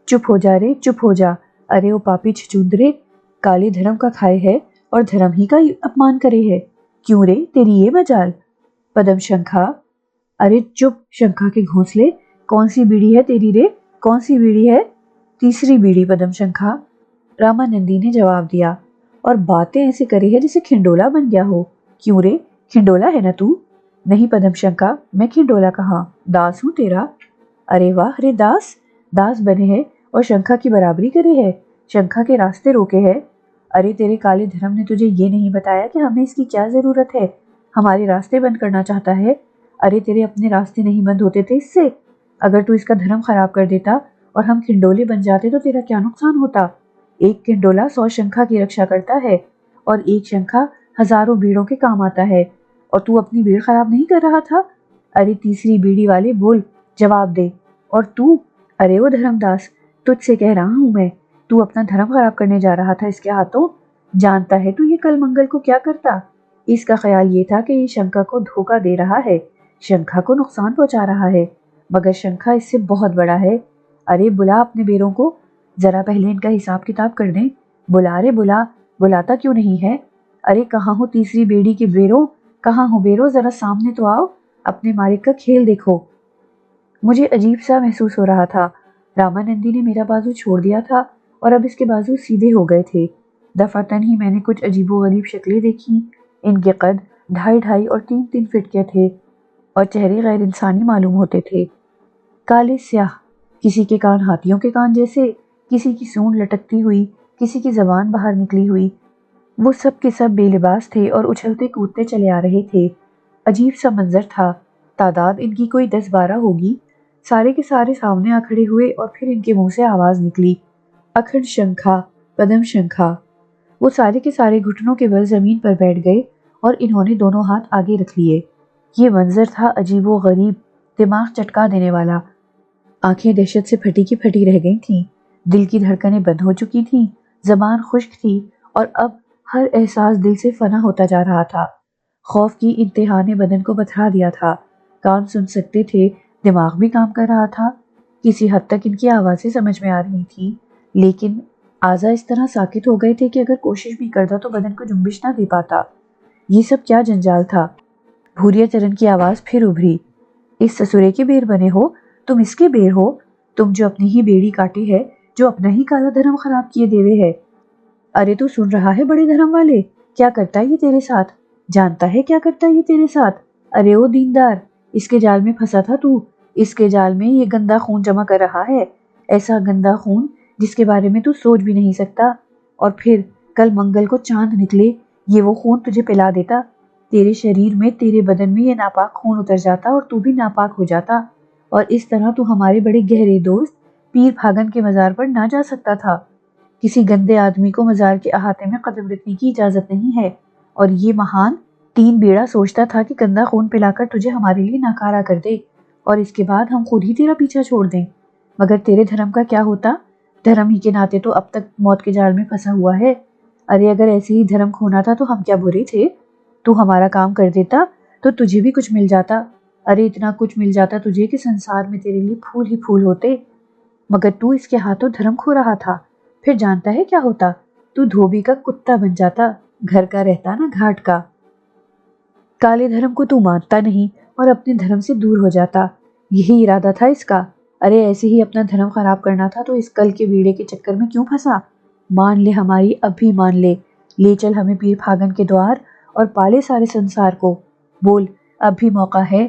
چپ ہو جا رے، چپ ہو جا، ارے او پاپی چھچوندرے، کالے دھرم کا کھائے ہے اور دھرم ہی کا اپمان کرے ہے، کیوں رے تیری یہ مجال؟ پدم شنکھا۔ ارے چپ شنکھا کے گھونسلے، کون سی بیڑی ہے تیری رے، کون سی بیڑی ہے؟ 3 بیڑی پدم شنکھا، رامانندی نے جواب دیا، اور باتیں ایسے کرے ہے جیسے کھنڈولا بن گیا ہو، کیوں رے کھنڈولا ہے نا تو؟ نہیں پدم شنکھا، میں کھنڈولا کہاں، داس ہوں تیرا۔ ارے واہ رے داس، داس بنے ہے اور شنکھا کی برابری کرے ہے، شنکھا کے راستے روکے ہے۔ ارے تیرے کالے دھرم نے تجھے یہ نہیں بتایا کہ ہمیں اس کی کیا ضرورت ہے، ہمارے راستے بند کرنا چاہتا ہے۔ ارے تیرے اپنے راستے نہیں بند ہوتے تھے اس سے؟ اگر تو اس کا دھرم خراب کر دیتا اور ہم کھنڈولے بن جاتے تو تیرا کیا نقصان ہوتا؟ ایک کھنڈولا 100 شنکھا کی رکشا کرتا ہے اور ایک شنکھا ہزاروں بیڑوں کے کام آتا ہے، اور تو اپنی بیڑ خراب نہیں کر رہا تھا؟ ارے 3 بیڑی والے بول، جواب دے، اور تو؟ ارے وہ دھرم داس، تجھ سے کہہ رہا ہوں میں، تو اپنا دھرم خراب کرنے جا رہا تھا اس کے ہاتھوں؟ جانتا ہے تو یہ کل منگل کو کیا کرتا؟ اس کا خیال یہ تھا کہ یہ شنکھا کو دھوکہ دے رہا ہے، شنکھا کو نقصان پہنچا رہا ہے، مگر شنکھا اس سے بہت بڑا ہے۔ ارے بلا اپنے بیروں کو، ذرا پہلے ان کا حساب کتاب کر دیں۔ بلا رے بلا، بلاتا کیوں نہیں ہے؟ ارے کہاں ہو تیسری بیڑی کے بیروں، کہاں ہو بیروں، ذرا سامنے تو آؤ، اپنے مالک کا کھیل دیکھو۔ مجھے عجیب سا محسوس ہو رہا تھا۔ رامانندی نے میرا بازو چھوڑ دیا تھا اور اب اس کے بازو سیدھے ہو گئے تھے۔ دفعتاً ہی میں نے کچھ عجیب و غریب شکلیں دیکھی۔ ان کے قد 2.5 اور 3 فٹ کے تھے اور چہرے غیر انسانی معلوم ہوتے تھے، کالے سیاہ، کسی کے کان ہاتھیوں کے کان جیسے، کسی کی سونڈ لٹکتی ہوئی، کسی کی زبان باہر نکلی ہوئی۔ وہ سب کے سب بے لباس تھے اور اچھلتے کودتے چلے آ رہے تھے۔ عجیب سا منظر تھا۔ تعداد ان کی کوئی 10-12 ہوگی۔ سارے کے سارے سامنے آ کھڑے ہوئے اور پھر ان کے منہ سے آواز نکلی، اکھنڈ شنکھا، پدم شنکھا۔ وہ سارے کے سارے گھٹنوں کے بل زمین پر بیٹھ گئے اور انہوں نے دونوں ہاتھ آگے رکھ لیے۔ یہ منظر تھا عجیب و غریب، دماغ چٹکا دینے والا۔ آنکھیں دہشت سے پھٹی کی پھٹی رہ گئی تھیں، دل کی دھڑکنیں بند ہو چکی تھیں، زبان خشک تھی اور اب ہر احساس دل سے فنا ہوتا جا رہا تھا۔ خوف کی انتہا نے بدن کو بتھرا دیا تھا۔ کان سن سکتے تھے، دماغ بھی کام کر رہا تھا۔ کسی حد تک ان کی آوازیں سمجھ میں آ رہی تھی، لیکن اعضاء اس طرح ساکت ہو گئے تھے کہ اگر کوشش بھی کرتا تو بدن کو جنبش نہ دے پاتا۔ یہ سب کیا جنجال تھا؟ بھوریا چرن کی آواز پھر ابھری، اس سسورے کے بیر بنے ہو، تم اس کے بیر ہو، تم جو اپنی ہی بیڑی کاٹی ہے، جو اپنا ہی کالا دھرم خراب کیے دیوے ہے۔ ارے تو سن رہا ہے بڑے دھرم والے، کیا کرتا ہے یہ تیرے ساتھ؟ جانتا ہے کیا کرتا ہے یہ تیرے ساتھ؟ ارے او دیندار، اس کے جال میں پھنسا تھا تو، اس کے جال میں یہ گندا خون جمع کر رہا ہے، ایسا گندا خون جس کے بارے میں تو سوچ بھی نہیں سکتا۔ اور پھر کل منگل کو چاند نکلے، یہ وہ خون تجھے پلا دیتا، تیرے شریر میں، تیرے بدن میں یہ ناپاک خون اتر جاتا اور تو بھی ناپاک ہو جاتا، اور اس طرح تو ہمارے بڑے گہرے دوست پیر پھاگن کے مزار پر نہ جا سکتا تھا۔ کسی گندے آدمی کو مزار کے احاطے میں قدم رکھنے کی اجازت نہیں ہے، اور یہ مہان 3 بیڑا سوچتا تھا کہ گندا خون پلا کر تجھے ہمارے لیے ناکارہ کر دے اور اس کے بعد ہم خود ہی تیرا پیچھا چھوڑ دیں۔ مگر تیرے دھرم کا کیا ہوتا؟ دھرم ہی کے ناطے تو اب تک موت کے جال میں پھنسا ہوا ہے۔ ارے اگر ایسے ہی دھرم کھونا تھا تو ہم کیا برے تھے؟ تو ہمارا کام کر دیتا تو تجھے بھی کچھ مل جاتا۔ ارے اتنا کچھ مل جاتا تجھے کہ سنسار میں تیرے لیے پھول ہی پھول ہوتے، مگر تو اس کے ہاتھوں دھرم کھو رہا تھا۔ پھر جانتا ہے کیا ہوتا؟ تو دھوبی کا کتا بن جاتا، گھر کا رہتا نہ گھاٹ کا۔ کالے دھرم کو تو مانتا نہیں اور اپنے دھرم سے دور ہو جاتا، یہی ارادہ تھا اس کا۔ ارے ایسے ہی اپنا دھرم خراب کرنا تھا تو اس کل کے بیڑے کے چکر میں کیوں پھنسا؟ مان لے ہماری، اب بھی مان لے، لے چل ہمیں پیر پھاگن کے دوار اور پالے سارے سنسار کو۔ بول، اب بھی موقع ہے۔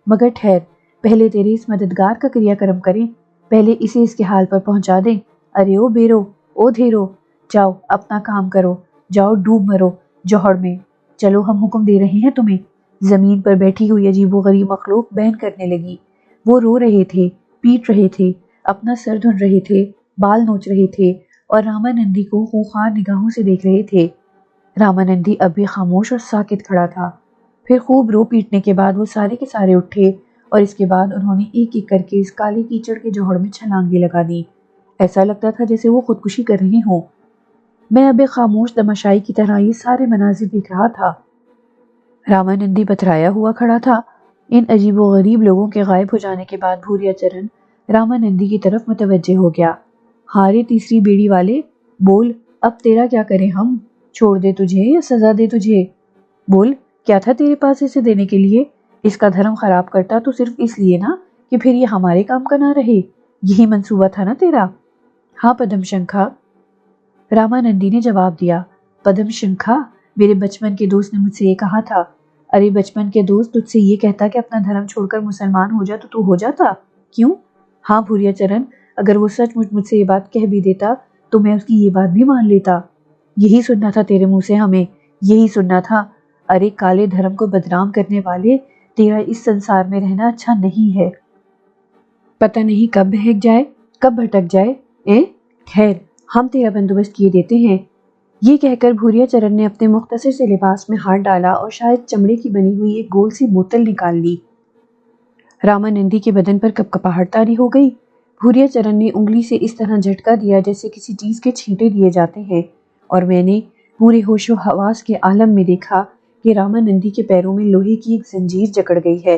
مگر ٹھہر، پہلے تیرے اس مددگار کا کریا کرم کریں، پہلے اسے اس کے حال پر پہنچا دیں۔ ارے او بیرو، او دھیرو، جاؤ اپنا کام کرو، جاؤ ڈوب مرو جوہر میں۔ چلو ہم حکم دے رہے ہیں تمہیں۔ زمین پر بیٹھی ہوئی عجیب و غریب مخلوق بہن کرنے لگی۔ وہ رو رہے تھے، پیٹ رہے تھے، اپنا سر دھن رہے تھے، بال نوچ رہے تھے اور رامانندی کو خونخوار نگاہوں سے دیکھ رہے تھے۔ رامانندی اب بھی خاموش اور ساکت کھڑا تھا۔ پھر خوب رو پیٹنے کے بعد وہ سارے کے سارے اٹھے اور اس کے بعد انہوں نے ایک ایک کر کے اس کالے کیچڑ کے جوہر میں چھلانگیں لگا دی۔ ایسا لگتا تھا جیسے وہ خودکشی کر رہے ہوں۔ میں اب ایک خاموش تماشائی کی طرح یہ سارے مناظر دیکھ رہا تھا۔ رامانندی بترایا ہوا کھڑا تھا۔ ان عجیب و غریب لوگوں کے غائب ہو جانے کے بعد بھوریا چرن رامانندی کی طرف متوجہ ہو گیا۔ ہارے تیسری بیڑی والے، بول اب تیرا کیا کریں ہم؟ چھوڑ دے تجھے یا سزا دے تجھے؟ بول، کیا تھا تیرے پاس اسے دینے کے لیے؟ اس کا دھرم خراب کرتا تو صرف اس لیے نا کہ پھر یہ ہمارے کام کا نہ رہے، یہی منصوبہ تھا نا تیرا؟ ہاں پدم شنکھا، رامانندی نے جواب دیا۔ پدم شنکھا، میرے بچپن کے دوست نے مجھ سے یہ کہا تھا۔ ارے بچپن کے دوست تجھ سے یہ کہتا کہ اپنا دھرم چھوڑ کر مسلمان ہو جا تو ہو جاتا؟ کیوں؟ ہاں بھوریا چرن، اگر وہ سچ مجھ سے یہ بات کہہ بھی دیتا تو میں اس کی یہ بات بھی مان لیتا۔ یہی سننا تھا تیرے منہ سے ہمیں، یہی سننا تھا۔ ارے کالے دھرم کو بدنام کرنے والے، تیرا اس سنسار میں رہنا اچھا نہیں ہے۔ پتہ نہیں کب بہک جائے، کب بھٹک جائے۔ خیر، ہم تیرا بندوبست کیے دیتے ہیں۔ یہ کہہ کر بھوریا چرن نے اپنے مختصر سے لباس میں ہاتھ ڈالا اور شاید چمڑے کی بنی ہوئی ایک گول سی بوتل نکال لی۔ رامانندی کے بدن پر کپکپاہٹ طاری ہو گئی۔ بھوریا چرن نے انگلی سے اس طرح جھٹکا دیا جیسے کسی چیز کے چھینٹے دیے جاتے ہیں، اور میں نے پورے ہوش و حواس کے عالم میں دیکھا کہ رامانندی کے پیروں میں لوہے کی ایک زنجیر جکڑ گئی ہے۔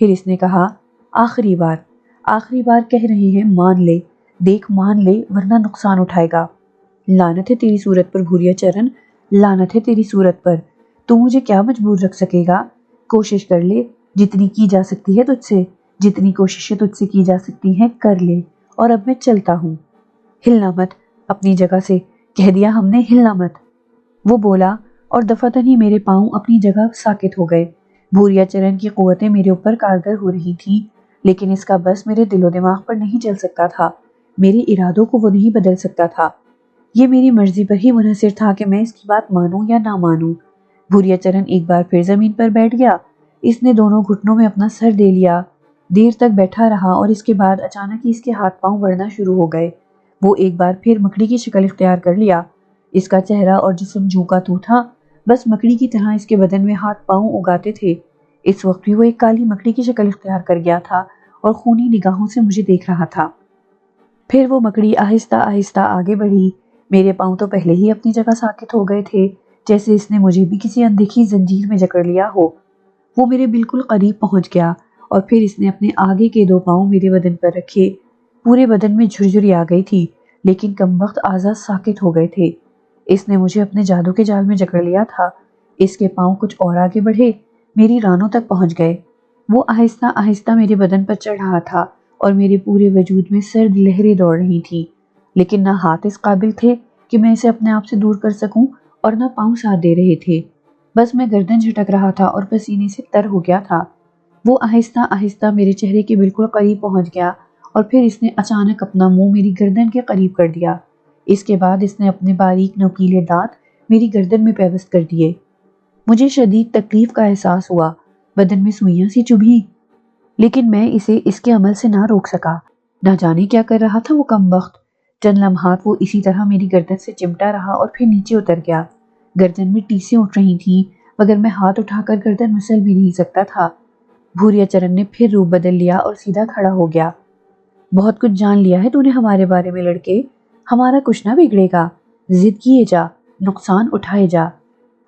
پھر اس نے کہا آخری بار کہہ رہے ہیں، مان لے، دیکھ مان لے ورنہ نقصان اٹھائے گا۔ لعنت ہے تیری صورت پر بھوریا چرن، لعنت ہے تیری صورت پر، تو مجھے کیا مجبور رکھ سکے گا؟ کوشش کر لے، جتنی کی جا سکتی ہے تجھ سے، جتنی کوششیں تجھ سے کی جا سکتی ہیں کر لے، اور اب میں چلتا ہوں۔ ہلنا مت اپنی جگہ سے، کہہ دیا ہم نے، ہلنا مت۔ وہ بولا اور دفعتاً ہی میرے پاؤں اپنی جگہ ساکت ہو گئے۔ بھوریا چرن کی قوتیں میرے اوپر کارگر ہو رہی تھیں، لیکن اس کا بس میرے دل و دماغ پر نہیں چل سکتا تھا، میرے ارادوں کو وہ نہیں بدل سکتا تھا۔ یہ میری مرضی پر ہی منحصر تھا کہ میں اس کی بات مانوں یا نہ مانوں۔ بھوریا چرن ایک بار پھر زمین پر بیٹھ گیا۔ اس نے دونوں گھٹنوں میں اپنا سر دے لیا، دیر تک بیٹھا رہا، اور اس کے بعد اچانک ہی اس کے ہاتھ پاؤں بڑھنا شروع ہو گئے۔ وہ ایک بار پھر مکڑی کی شکل اختیار کر لیا۔ اس کا چہرہ اور جسم جوں کا توں تھا، بس مکڑی کی طرح اس کے بدن میں ہاتھ پاؤں اگاتے تھے۔ اس وقت بھی وہ ایک کالی مکڑی کی شکل اختیار کر گیا تھا اور خونی نگاہوں سے مجھے دیکھ رہا تھا۔ پھر وہ مکڑی آہستہ آہستہ آگے بڑھی۔ میرے پاؤں تو پہلے ہی اپنی جگہ ساکت ہو گئے تھے، جیسے اس نے مجھے بھی کسی اندیکھی زنجیر میں جکڑ لیا ہو۔ وہ میرے بالکل قریب پہنچ گیا اور پھر اس نے اپنے آگے کے دو پاؤں میرے بدن پر رکھے۔ پورے بدن میں جھرجھری آ گئی تھی، لیکن کمبخت اعضاء ساکت ہو گئے تھے۔ اس نے مجھے اپنے جادو کے جال میں جکڑ لیا تھا۔ اس کے پاؤں کچھ اور آگے بڑھے، میری رانوں تک پہنچ گئے۔ وہ آہستہ آہستہ میرے بدن پر چڑھ رہا تھا اور میرے پورے وجود میں سرد لہریں دوڑ رہی تھیں، لیکن نہ ہاتھ اس قابل تھے کہ میں اسے اپنے آپ سے دور کر سکوں، اور نہ پاؤں ساتھ دے رہے تھے۔ بس میں گردن جھٹک رہا تھا اور پسینے سے تر ہو گیا تھا۔ وہ آہستہ آہستہ میرے چہرے کے بالکل قریب پہنچ گیا اور پھر اس نے اچانک اپنا منہ میری گردن کے قریب کر دیا۔ اس کے بعد اس نے اپنے باریک نوکیلے دانت میری گردن میں پیوست کر دیے۔ مجھے شدید تکلیف کا احساس ہوا، بدن میں سوئیاں سی چبھی، لیکن میں اسے اس کے عمل سے نہ روک سکا۔ نہ جانے کیا کر رہا تھا وہ کمبخت۔ چند لمحات وہ اسی طرح میری گردن سے چمٹا رہا اور پھر نیچے اتر گیا۔ گردن میں ٹیسیں اٹھ رہی تھیں، مگر میں ہاتھ اٹھا کر گردن مسل بھی نہیں سکتا تھا۔ بھوریا چرن نے پھر روپ بدل لیا اور سیدھا کھڑا ہو گیا۔ بہت کچھ جان لیا ہے تو نے ہمارے بارے میں لڑکے، ہمارا کچھ نہ بگڑے گا، ضد کیے جا، نقصان اٹھائے جا۔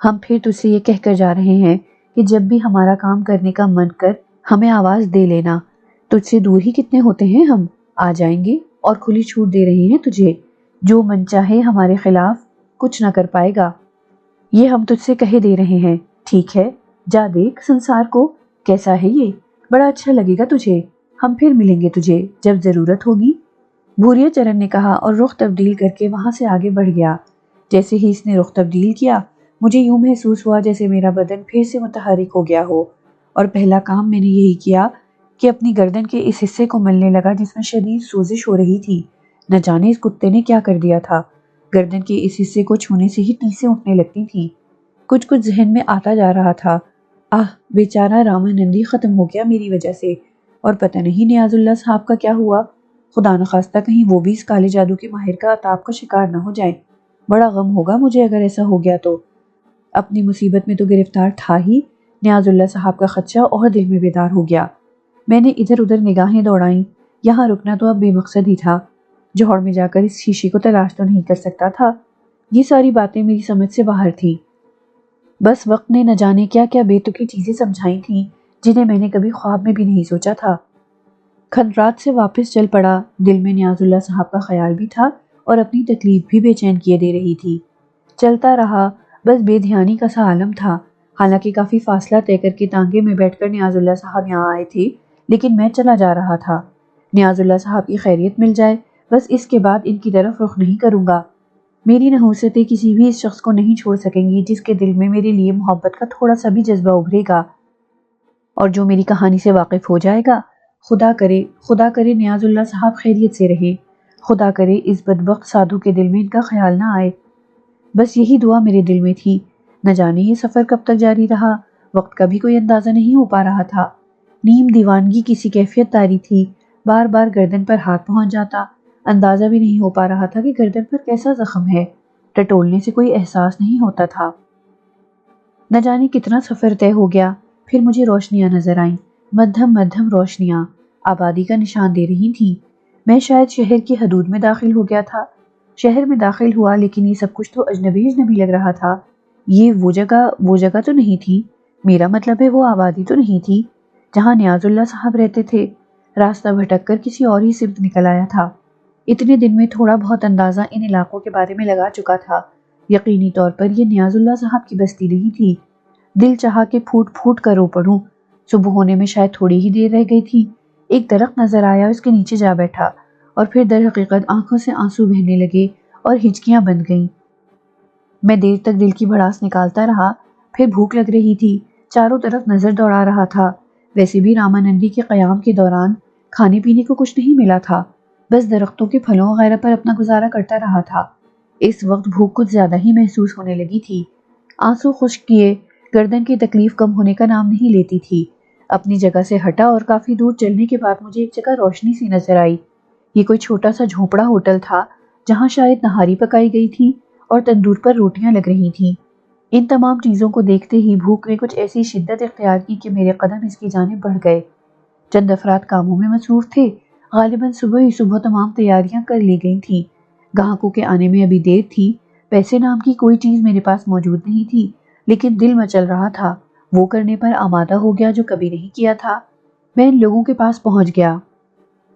ہم پھر تجھ سے یہ کہہ کر جا رہے ہیں کہ جب بھی ہمارا کام کرنے کا من کر ہمیں آواز دے لینا۔ تجھ سے دور ہی کتنے ہوتے ہیں ہم، آ جائیں گے اور کھلی چھوٹ دے رہے ہیں تجھے، جو من چاہے ہمارے خلاف کچھ نہ کر پائے گا۔ یہ ہم تجھ سے کہے دے رہے ہیں، ٹھیک ہے؟ جا دیکھ سنسار کو، کیسا ہے یہ، بڑا اچھا لگے گا تجھے، ہم پھر ملیں گے تجھے جب ضرورت ہوگی۔ بھوریا چرن نے کہا اور رخ تبدیل کر کے وہاں سے آگے بڑھ گیا۔ جیسے ہی اس نے رخ تبدیل کیا، مجھے یوں محسوس ہوا جیسے میرا بدن پھر سے متحرک ہو گیا ہو، اور پہلا کام میں نے یہی کیا کہ اپنی گردن کے اس حصے کو ملنے لگا جس میں شدید سوزش ہو رہی تھی۔ نہ جانے اس کتے نے کیا کر دیا تھا، گردن کے اس حصے کو چھونے سے ہی ٹیسیں اٹھنے لگتی تھیں۔ کچھ ذہن میں آتا جا رہا تھا، بیچارہ رامانندی ختم ہو گیا میری وجہ سے، اور پتہ نہیں نیاز اللہ صاحب کا کیا ہوا، خدا نخواستہ کہیں وہ بھی اس کالے جادو کے ماہر کا عطاب کا شکار نہ ہو جائیں۔ بڑا غم ہوگا مجھے اگر ایسا ہو گیا تو۔ اپنی مصیبت میں تو گرفتار تھا ہی، نیاز اللہ صاحب کا خدشہ اور دل میں بیدار ہو گیا۔ میں نے ادھر ادھر نگاہیں دوڑائیں، یہاں رکنا تو اب بے مقصد ہی تھا۔ جوہر میں جا کر اس شیشے کو تلاش تو نہیں کر سکتا تھا۔ یہ ساری باتیں میری سمجھ سے باہر تھی۔ بس وقت نے نہ جانے کیا کیا بے تکی چیزیں سمجھائی تھیں جنہیں میں نے کبھی خواب میں بھی نہیں سوچا تھا۔ کھنڈرات سے واپس چل پڑا، دل میں نیاز اللہ صاحب کا خیال بھی تھا اور اپنی تکلیف بھی بے چین کیے دے رہی تھی۔ چلتا رہا، بس بے دھیانی کا سا عالم تھا۔ حالانکہ کافی فاصلہ طے کر کے تانگے میں بیٹھ کر نیاز اللہ صاحب یہاں آئے تھے، لیکن میں چلا جا رہا تھا۔ نیاز اللہ صاحب کی خیریت مل جائے، بس اس کے بعد ان کی طرف رخ نہیں کروں گا۔ میری نحوستیں کسی بھی اس شخص کو نہیں چھوڑ سکیں گی جس کے دل میں میرے لیے محبت کا تھوڑا سا بھی جذبہ ابھرے گا، اور جو میری کہانی سے واقف ہو جائے گا۔ خدا کرے نیاز اللہ صاحب خیریت سے رہے، خدا کرے اس بدبخت سادھو کے دل میں ان کا خیال نہ آئے۔ بس یہی دعا میرے دل میں تھی۔ نہ جانے یہ سفر کب تک جاری رہا، وقت کا بھی کوئی اندازہ نہیں ہو پا رہا تھا۔ نیم دیوانگی کسی کیفیت تاری تھی، بار بار گردن پر ہاتھ پہنچ جاتا، اندازہ بھی نہیں ہو پا رہا تھا کہ گردن پر کیسا زخم ہے، ٹٹولنے سے کوئی احساس نہیں ہوتا تھا۔ نہ جانے کتنا سفر طے ہو گیا، پھر مجھے روشنیاں نظر آئیں، مدھم مدھم روشنیاں آبادی کا نشان دے رہی تھیں۔ میں شاید شہر کی حدود میں داخل ہو گیا تھا۔ شہر میں داخل ہوا، لیکن یہ سب کچھ تو اجنبی لگ رہا تھا۔ یہ وہ جگہ تو نہیں تھی، میرا مطلب ہے وہ آبادی تو نہیں تھی۔ جہاں نیاز اللہ صاحب رہتے تھے۔ راستہ بھٹک کر کسی اور ہی سمت نکل آیا تھا۔ اتنے دن میں تھوڑا بہت اندازہ ان علاقوں کے بارے میں لگا چکا تھا۔ یقینی طور پر یہ نیاز اللہ صاحب کی بستی نہیں تھی۔ دل چاہا کہ پھوٹ پھوٹ کر رو پڑوں۔ صبح ہونے میں شاید تھوڑی ہی دیر رہ گئی تھی۔ ایک درخت نظر آیا، اس کے نیچے جا بیٹھا، اور پھر در حقیقت آنکھوں سے آنسو بہنے لگے اور ہچکیاں بند گئیں۔ میں دیر تک دل کی بھڑاس نکالتا رہا، پھر بھوک لگ رہی تھی، چاروں طرف نظر دوڑا رہا تھا۔ ویسے بھی رامانندی کے قیام کے دوران کھانے پینے کو کچھ نہیں ملا تھا، بس درختوں کے پھلوں وغیرہ پر اپنا گزارا کرتا رہا تھا۔ اس وقت بھوک کچھ زیادہ ہی محسوس ہونے لگی تھی۔ آنسو خشک کیے گردن کی تکلیف کم ہونے کا نام نہیں لیتی تھی۔ اپنی جگہ سے ہٹا اور کافی دور چلنے کے بعد مجھے ایک جگہ روشنی سی نظر آئی۔ یہ کوئی چھوٹا سا جھونپڑا ہوٹل تھا، جہاں شاید نہاری پکائی گئی تھی اور تندور پر روٹیاں لگ رہی تھیں۔ ان تمام چیزوں کو دیکھتے ہی بھوک نے کچھ ایسی شدت اختیار کی کہ میرے قدم اس کی جانب بڑھ گئے۔ چند افراد کاموں میں مصروف تھے، غالباً صبح ہی صبح تمام تیاریاں کر لی گئی تھیں۔ گاہکوں کے آنے میں ابھی دیر تھی۔ پیسے نام کی کوئی چیز میرے پاس موجود نہیں تھی، لیکن دل مچل رہا تھا، وہ کرنے پر آمادہ ہو گیا جو کبھی نہیں کیا تھا۔ میں ان لوگوں کے پاس پہنچ گیا۔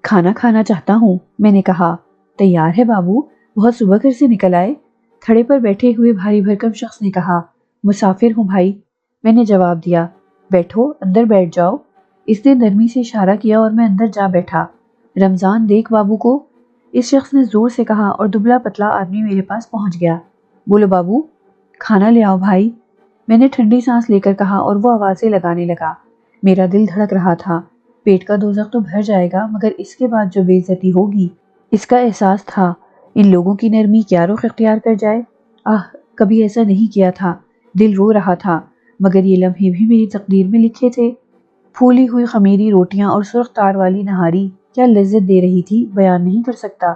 کھانا کھانا چاہتا ہوں، میں نے کہا۔ تیار ہے بابو، بہت صبح گھر سے نکل آئے؟ کھڑے پر بیٹھے ہوئے بھاری بھرکم شخص نے کہا۔ مسافر ہوں بھائی، میں نے جواب دیا۔ بیٹھو، اندر بیٹھ جاؤ۔ اس نے نرمی سے اشارہ کیا اور میں اندر جا بیٹھا۔ رمضان دیکھ بابو کو، اس شخص نے زور سے کہا اور دبلا پتلا آدمی میرے پاس پہنچ گیا۔ بولو بابو، کھانا لے آؤ بھائی، میں نے ٹھنڈی سانس لے کر کہا اور وہ آوازیں لگانے لگا۔ میرا دل دھڑک رہا تھا۔ پیٹ کا دوزخ تو بھر جائے گا، مگر اس کے بعد جو بے عزتی ہوگی، اس کا احساس تھا۔ ان لوگوں کی نرمی کیا رخ اختیار کر جائے۔ کبھی ایسا نہیں کیا تھا۔ دل رو رہا تھا، مگر یہ لمحے بھی میری تقدیر میں لکھے تھے۔ پھولی ہوئی خمیری روٹیاں اور سرخ تار والی نہاری کیا لذت دے رہی تھی، بیان نہیں کر سکتا۔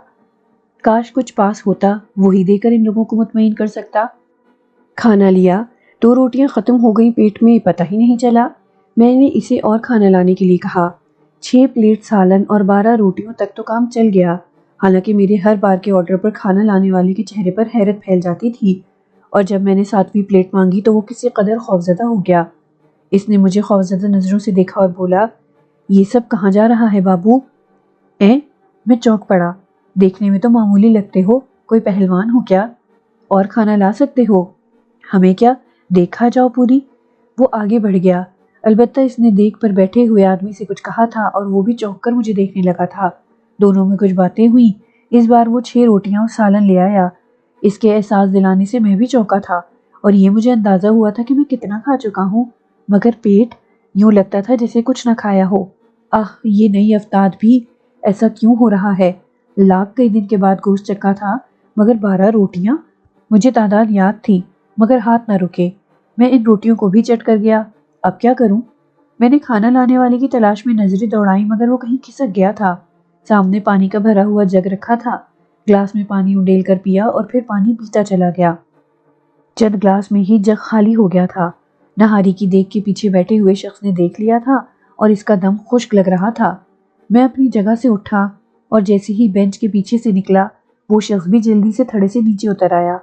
کاش کچھ پاس ہوتا، وہی دے کر ان لوگوں کو مطمئن کر سکتا۔ کھانا لیا، 2 روٹیاں ختم ہو گئی پیٹ میں، پتہ ہی نہیں چلا۔ میں نے اسے اور کھانا لانے کے لیے کہا۔ 6 پلیٹ سالن اور 12 روٹیوں تک تو کام چل گیا، حالانکہ میرے ہر بار کے آرڈر پر کھانا لانے والے کے چہرے پر حیرت پھیل جاتی تھی، اور جب میں نے 7ویں پلیٹ مانگی تو وہ کسی قدر خوفزدہ ہو گیا۔ اس نے مجھے خوفزدہ نظروں سے دیکھا اور بولا، یہ سب کہاں جا رہا ہے بابو؟ میں چونک پڑا۔ دیکھنے میں تو معمولی لگتے ہو، کوئی پہلوان ہو کیا؟ اور کھانا لا سکتے ہو؟ ہمیں کیا، دیکھا جاؤ پوری۔ وہ آگے بڑھ گیا، البتہ اس نے دیکھ پر بیٹھے ہوئے آدمی سے کچھ کہا تھا اور وہ بھی چونک کر مجھے دیکھنے لگا تھا۔ دونوں میں کچھ باتیں ہوئیں۔ اس بار وہ 6 روٹیاں اور سالن لے آیا۔ اس کے احساس دلانے سے میں بھی چونکا تھا، اور یہ مجھے اندازہ ہوا تھا کہ میں کتنا کھا چکا ہوں، مگر پیٹ یوں لگتا تھا جیسے کچھ نہ کھایا ہو۔ یہ نئی افتاد بھی، ایسا کیوں ہو رہا ہے؟ لاکھ کئی دن کے بعد گوشت چکھا تھا، مگر 12 روٹیاں؟ مجھے تعداد یاد تھی، مگر ہاتھ نہ رکے۔ میں ان روٹیوں کو بھی چٹ کر گیا۔ اب کیا کروں؟ میں نے کھانا لانے والے کی تلاش میں نظریں دوڑائیں، مگر وہ کہیں کھسک گیا تھا۔ سامنے پانی کا بھرا ہوا جگ رکھا تھا، گلاس میں پانی انڈیل کر پیا اور پھر پانی پیتا چلا گیا۔ چند گلاس میں ہی جگ خالی ہو گیا تھا۔ نہاری کی دیگ کے پیچھے بیٹھے ہوئے شخص نے دیکھ لیا تھا اور اس کا دم خشک لگ رہا تھا۔ میں اپنی جگہ سے اٹھا اور جیسے ہی بینچ کے پیچھے سے نکلا، وہ شخص بھی جلدی سے تھڑے سے نیچے اتر آیا۔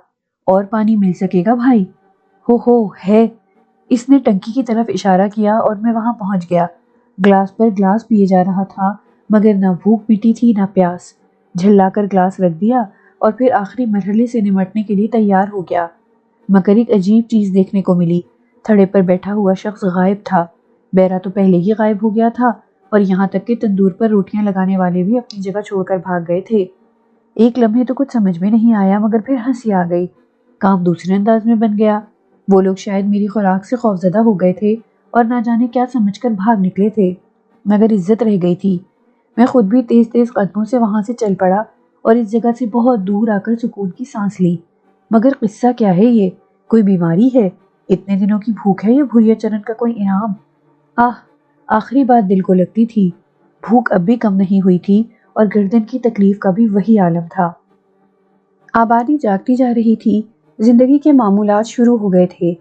اور پانی مل سکے گا بھائی؟ ہو ہے۔ اس نے ٹنکی کی طرف اشارہ کیا اور میں وہاں پہنچ گیا۔ گلاس پر گلاس پیے جا رہا تھا، مگر نہ بھوک مٹی تھی نہ پیاس۔ جھلا کر گلاس رکھ دیا اور پھر آخری مرحلے سے نمٹنے کے لیے تیار ہو گیا، مگر ایک عجیب چیز دیکھنے کو ملی۔ تھڑے پر بیٹھا ہوا شخص غائب تھا۔ بیرا تو پہلے ہی غائب ہو گیا تھا، اور یہاں تک کہ تندور پر روٹیاں لگانے والے بھی اپنی جگہ چھوڑ کر بھاگ گئے تھے۔ ایک لمحے تو کچھ سمجھ میں نہیں آیا، مگر پھر ہنسی آ گئی۔ کام دوسرے انداز میں بن گیا۔ وہ لوگ شاید میری خوراک سے خوفزدہ ہو گئے تھے اور نہ جانے کیا سمجھ کر بھاگ نکلے تھے، مگر عزت رہ گئی تھی۔ میں خود بھی تیز تیز قدموں سے وہاں سے چل پڑا اور اس جگہ سے بہت دور آ کر سکون کی سانس لی۔ مگر قصہ کیا ہے یہ؟ کوئی بیماری ہے؟ اتنے دنوں کی بھوک ہے یا بھوریا چرن کا کوئی انعام؟ آخری بات دل کو لگتی تھی۔ بھوک اب بھی کم نہیں ہوئی تھی اور گردن کی تکلیف کا بھی وہی عالم تھا۔ آبادی جاگتی جا رہی تھی، زندگی کے معمولات شروع ہو گئے تھے۔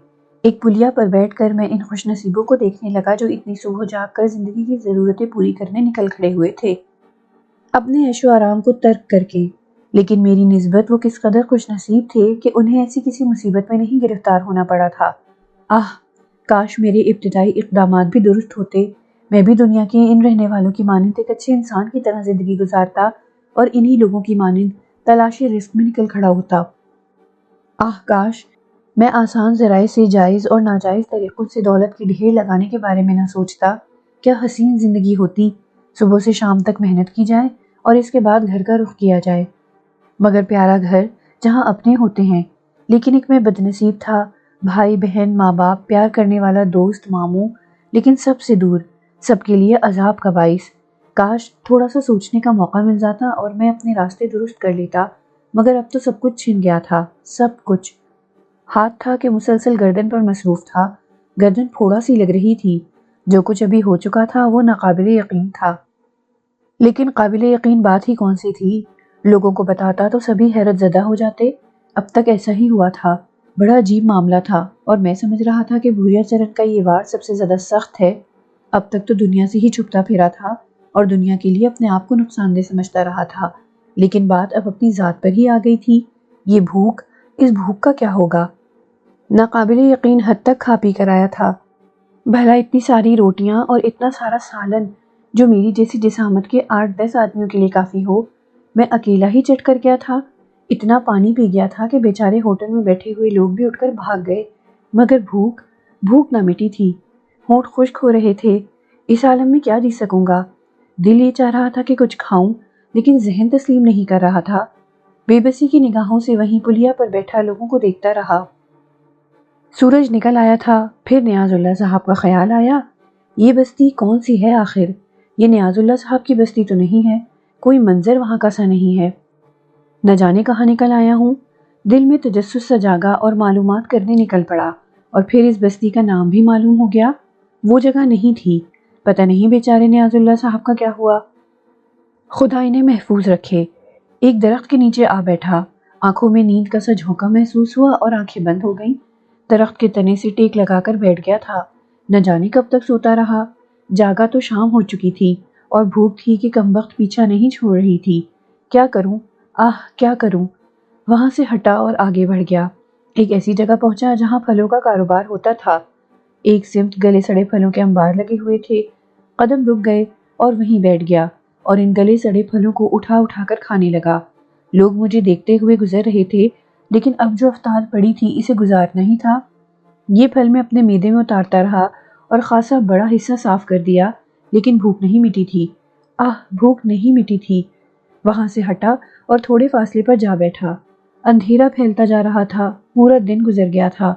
ایک پلیا پر بیٹھ کر میں ان خوش نصیبوں کو دیکھنے لگا جو اتنی صبح جاگ کر زندگی کی ضرورتیں پوری کرنے نکل کھڑے ہوئے تھے، اپنے عیش و آرام کو ترک کر کے۔ لیکن میری نسبت وہ کس قدر خوش نصیب تھے کہ انہیں ایسی کسی مصیبت میں نہیں گرفتار ہونا پڑا تھا۔ کاش میرے ابتدائی اقدامات بھی درست ہوتے، میں بھی دنیا کے ان رہنے والوں کی مانند ایک اچھے انسان کی طرح زندگی گزارتا اور انہی لوگوں کی مانند تلاش رزق میں نکل کھڑا ہوتا۔ کاش میں آسان ذرائع سے جائز اور ناجائز طریقوں سے دولت کی ڈھیر لگانے کے بارے میں نہ سوچتا۔ کیا حسین زندگی ہوتی، صبح سے شام تک محنت کی جائے اور اس کے بعد گھر کا رخ کیا جائے، مگر پیارا گھر جہاں اپنے ہوتے ہیں، لیکن ایک میں بد نصیب تھا، بھائی بہن ماں باپ پیار کرنے والا دوست ماموں، لیکن سب سے دور، سب کے لیے عذاب کا باعث۔ کاش تھوڑا سا سوچنے کا موقع مل جاتا اور میں اپنے راستے درست کر لیتا، مگر اب تو سب کچھ چھن گیا تھا، سب کچھ۔ ہاتھ تھا کہ مسلسل گردن پر مصروف تھا، گردن پھوڑا سی لگ رہی تھی، جو کچھ ابھی ہو چکا تھا وہ ناقابل یقین تھا، لیکن قابل یقین بات ہی کون سی تھی؟ لوگوں کو بتاتا تو سبھی حیرت زدہ ہو جاتے۔ اب تک ایسا ہی ہوا تھا، بڑا عجیب معاملہ تھا، اور میں سمجھ رہا تھا کہ بھوریا چرن کا یہ وار سب سے زیادہ سخت ہے۔ اب تک تو دنیا سے ہی چھپتا پھرا تھا اور دنیا کے لیے اپنے آپ کو نقصان دہ سمجھتا رہا تھا، لیکن بات اب اپنی ذات پر ہی آ گئی تھی۔ یہ بھوک، اس بھوک کا کیا ہوگا؟ ناقابل یقین حد تک کھا پی کر آیا تھا۔ بھلا اتنی ساری روٹیاں اور اتنا سارا سالن جو میری جیسی جسامت کے 8-10 آدمیوں کے لیے کافی ہو، میں اکیلا ہی چٹ کر گیا تھا۔ اتنا پانی پی گیا تھا کہ بیچارے ہوٹل میں بیٹھے ہوئے لوگ بھی اٹھ کر بھاگ گئے، مگر بھوک نہ مٹی تھی، ہونٹ خشک ہو رہے تھے۔ اس عالم میں کیا جی سکوں گا؟ دل یہ چاہ رہا تھا کہ کچھ کھاؤں، لیکن ذہن تسلیم نہیں کر رہا تھا۔ بے بسی کی نگاہوں سے وہیں پلیا پر بیٹھا لوگوں کو دیکھتا رہا۔ سورج نکل آیا تھا، پھر نیاز اللہ صاحب کا خیال آیا، یہ بستی کون سی ہے آخر؟ یہ نیاز اللہ صاحب کی بستی تو نہیں ہے، کوئی منظر وہاں کا سا نہیں ہے، نہ جانے کہاں نکل آیا ہوں۔ دل میں تجسس سا جاگا اور معلومات کرنے نکل پڑا، اور پھر اس بستی کا نام بھی معلوم ہو گیا۔ وہ جگہ نہیں تھی، پتہ نہیں بیچارے نیاز اللہ صاحب کا کیا ہوا۔ خدا انہیں محفوظ رکھے۔ ایک درخت کے نیچے آ بیٹھا، آنکھوں میں نیند کا سا جھونکا محسوس ہوا اور آنکھیں بند ہو گئیں۔ درخت کے تنے سے ٹیک لگا کر بیٹھ گیا تھا، نہ جانے کب تک سوتا رہا۔ جاگا تو شام ہو چکی تھی اور بھوک تھی کہ کمبخت پیچھا نہیں چھوڑ رہی تھی۔ کیا کروں؟ کیا کروں؟ وہاں سے ہٹا اور آگے بڑھ گیا۔ ایک ایسی جگہ پہنچا جہاں پھلوں کا کاروبار ہوتا تھا۔ ایک سمت گلے سڑے پھلوں کے انبار لگے ہوئے تھے۔ قدم رک گئے اور وہیں بیٹھ گیا اور ان گلے سڑے پھلوں کو اٹھا اٹھا کر کھانے لگا۔ لوگ مجھے دیکھتے ہوئے گزر رہے تھے، لیکن اب جو افطار پڑی تھی اسے گزارنا ہی تھا۔ یہ پھل میں اپنے معدے میں اتارتا رہا اور خاصا بڑا حصہ صاف کر دیا، لیکن بھوک نہیں مٹی تھی۔ بھوک نہیں مٹی تھی۔ وہاں سے ہٹا اور تھوڑے فاصلے پر جا بیٹھا۔ اندھیرا پھیلتا جا رہا تھا، پورا دن گزر گیا تھا۔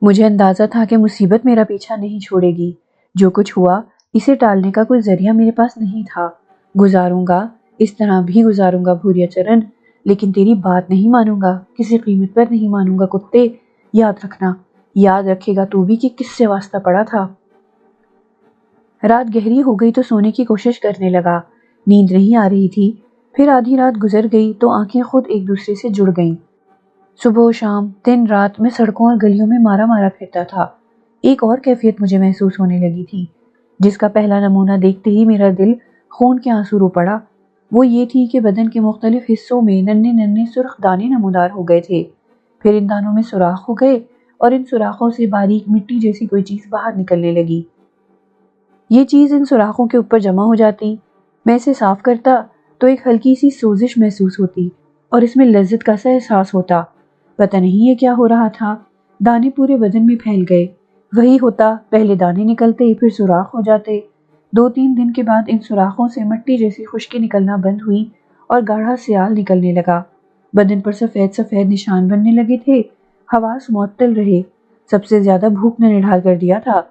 مجھے اندازہ تھا کہ مصیبت میرا پیچھا نہیں چھوڑے گی۔ جو کچھ ہوا اسے ٹالنے کا کوئی ذریعہ میرے پاس نہیں تھا۔ گزاروں گا، اس طرح بھی گزاروں گا بھوریا چرن، لیکن تیری بات نہیں مانوں گا، کسی قیمت پر نہیں مانوں گا کتے۔ یاد رکھنا، یاد رکھے گا تو بھی کہ کس سے واسطہ پڑا تھا۔ رات گہری ہو گئی تو سونے کی کوشش کرنے لگا، نیند نہیں آ رہی تھی۔ پھر آدھی رات گزر گئی تو آنکھیں خود ایک دوسرے سے جڑ گئیں۔ صبح و شام، دن رات میں سڑکوں اور گلیوں میں مارا مارا پھرتا تھا۔ ایک اور کیفیت مجھے محسوس ہونے لگی تھی، جس کا پہلا نمونہ دیکھتے ہی میرا دل خون کے آنسو رو پڑا۔ وہ یہ تھی کہ بدن کے مختلف حصوں میں ننھے ننھے سرخ دانے نمودار ہو گئے تھے، پھر ان دانوں میں سوراخ ہو گئے اور ان سوراخوں سے باریک مٹی جیسی کوئی چیز باہر نکلنے لگی۔ یہ چیز ان سوراخوں کے اوپر جمع ہو جاتی، میں اسے صاف کرتا تو ایک ہلکی سی سوزش محسوس ہوتی اور اس میں لذت کا سا احساس ہوتا۔ پتہ نہیں یہ کیا ہو رہا تھا، دانے پورے بدن میں پھیل گئے۔ وہی ہوتا، پہلے دانے نکلتے پھر سوراخ ہو جاتے۔ 2-3 دن کے بعد ان سوراخوں سے مٹی جیسی خشکی نکلنا بند ہوئی اور گاڑھا سیال نکلنے لگا۔ بدن پر سفید سفید نشان بننے لگے تھے، حواس معطل رہے۔ سب سے زیادہ بھوک نے نڈھال کر دیا تھا۔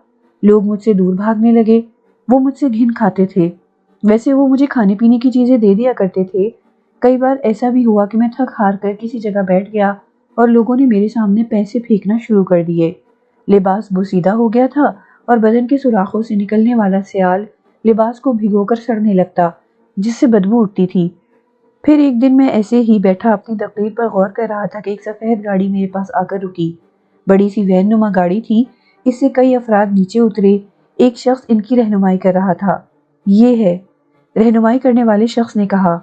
لوگ مجھ سے دور بھاگنے لگے، وہ مجھ سے گھن کھاتے تھے۔ ویسے وہ مجھے کھانے پینے کی چیزیں دے دیا کرتے تھے۔ کئی بار ایسا بھی ہوا کہ میں تھک ہار کر کسی جگہ بیٹھ گیا اور لوگوں نے میرے سامنے پیسے پھینکنا شروع کر دیے۔ لباس بوسیدہ ہو گیا تھا اور بدن کے سوراخوں سے نکلنے والا سیال لباس کو بھگو کر سڑنے لگتا، جس سے بدبو اٹھتی تھی۔ پھر ایک دن میں ایسے ہی بیٹھا اپنی تقریر پر غور کر رہا تھا کہ ایک سفید گاڑی میرے پاس آ کر رکی۔ بڑی سی وین نما گاڑی تھی، اس سے کئی افراد نیچے اترے۔ ایک شخص ان کی رہنمائی کر رہا تھا۔ یہ ہے، رہنمائی کرنے والے شخص نے کہا۔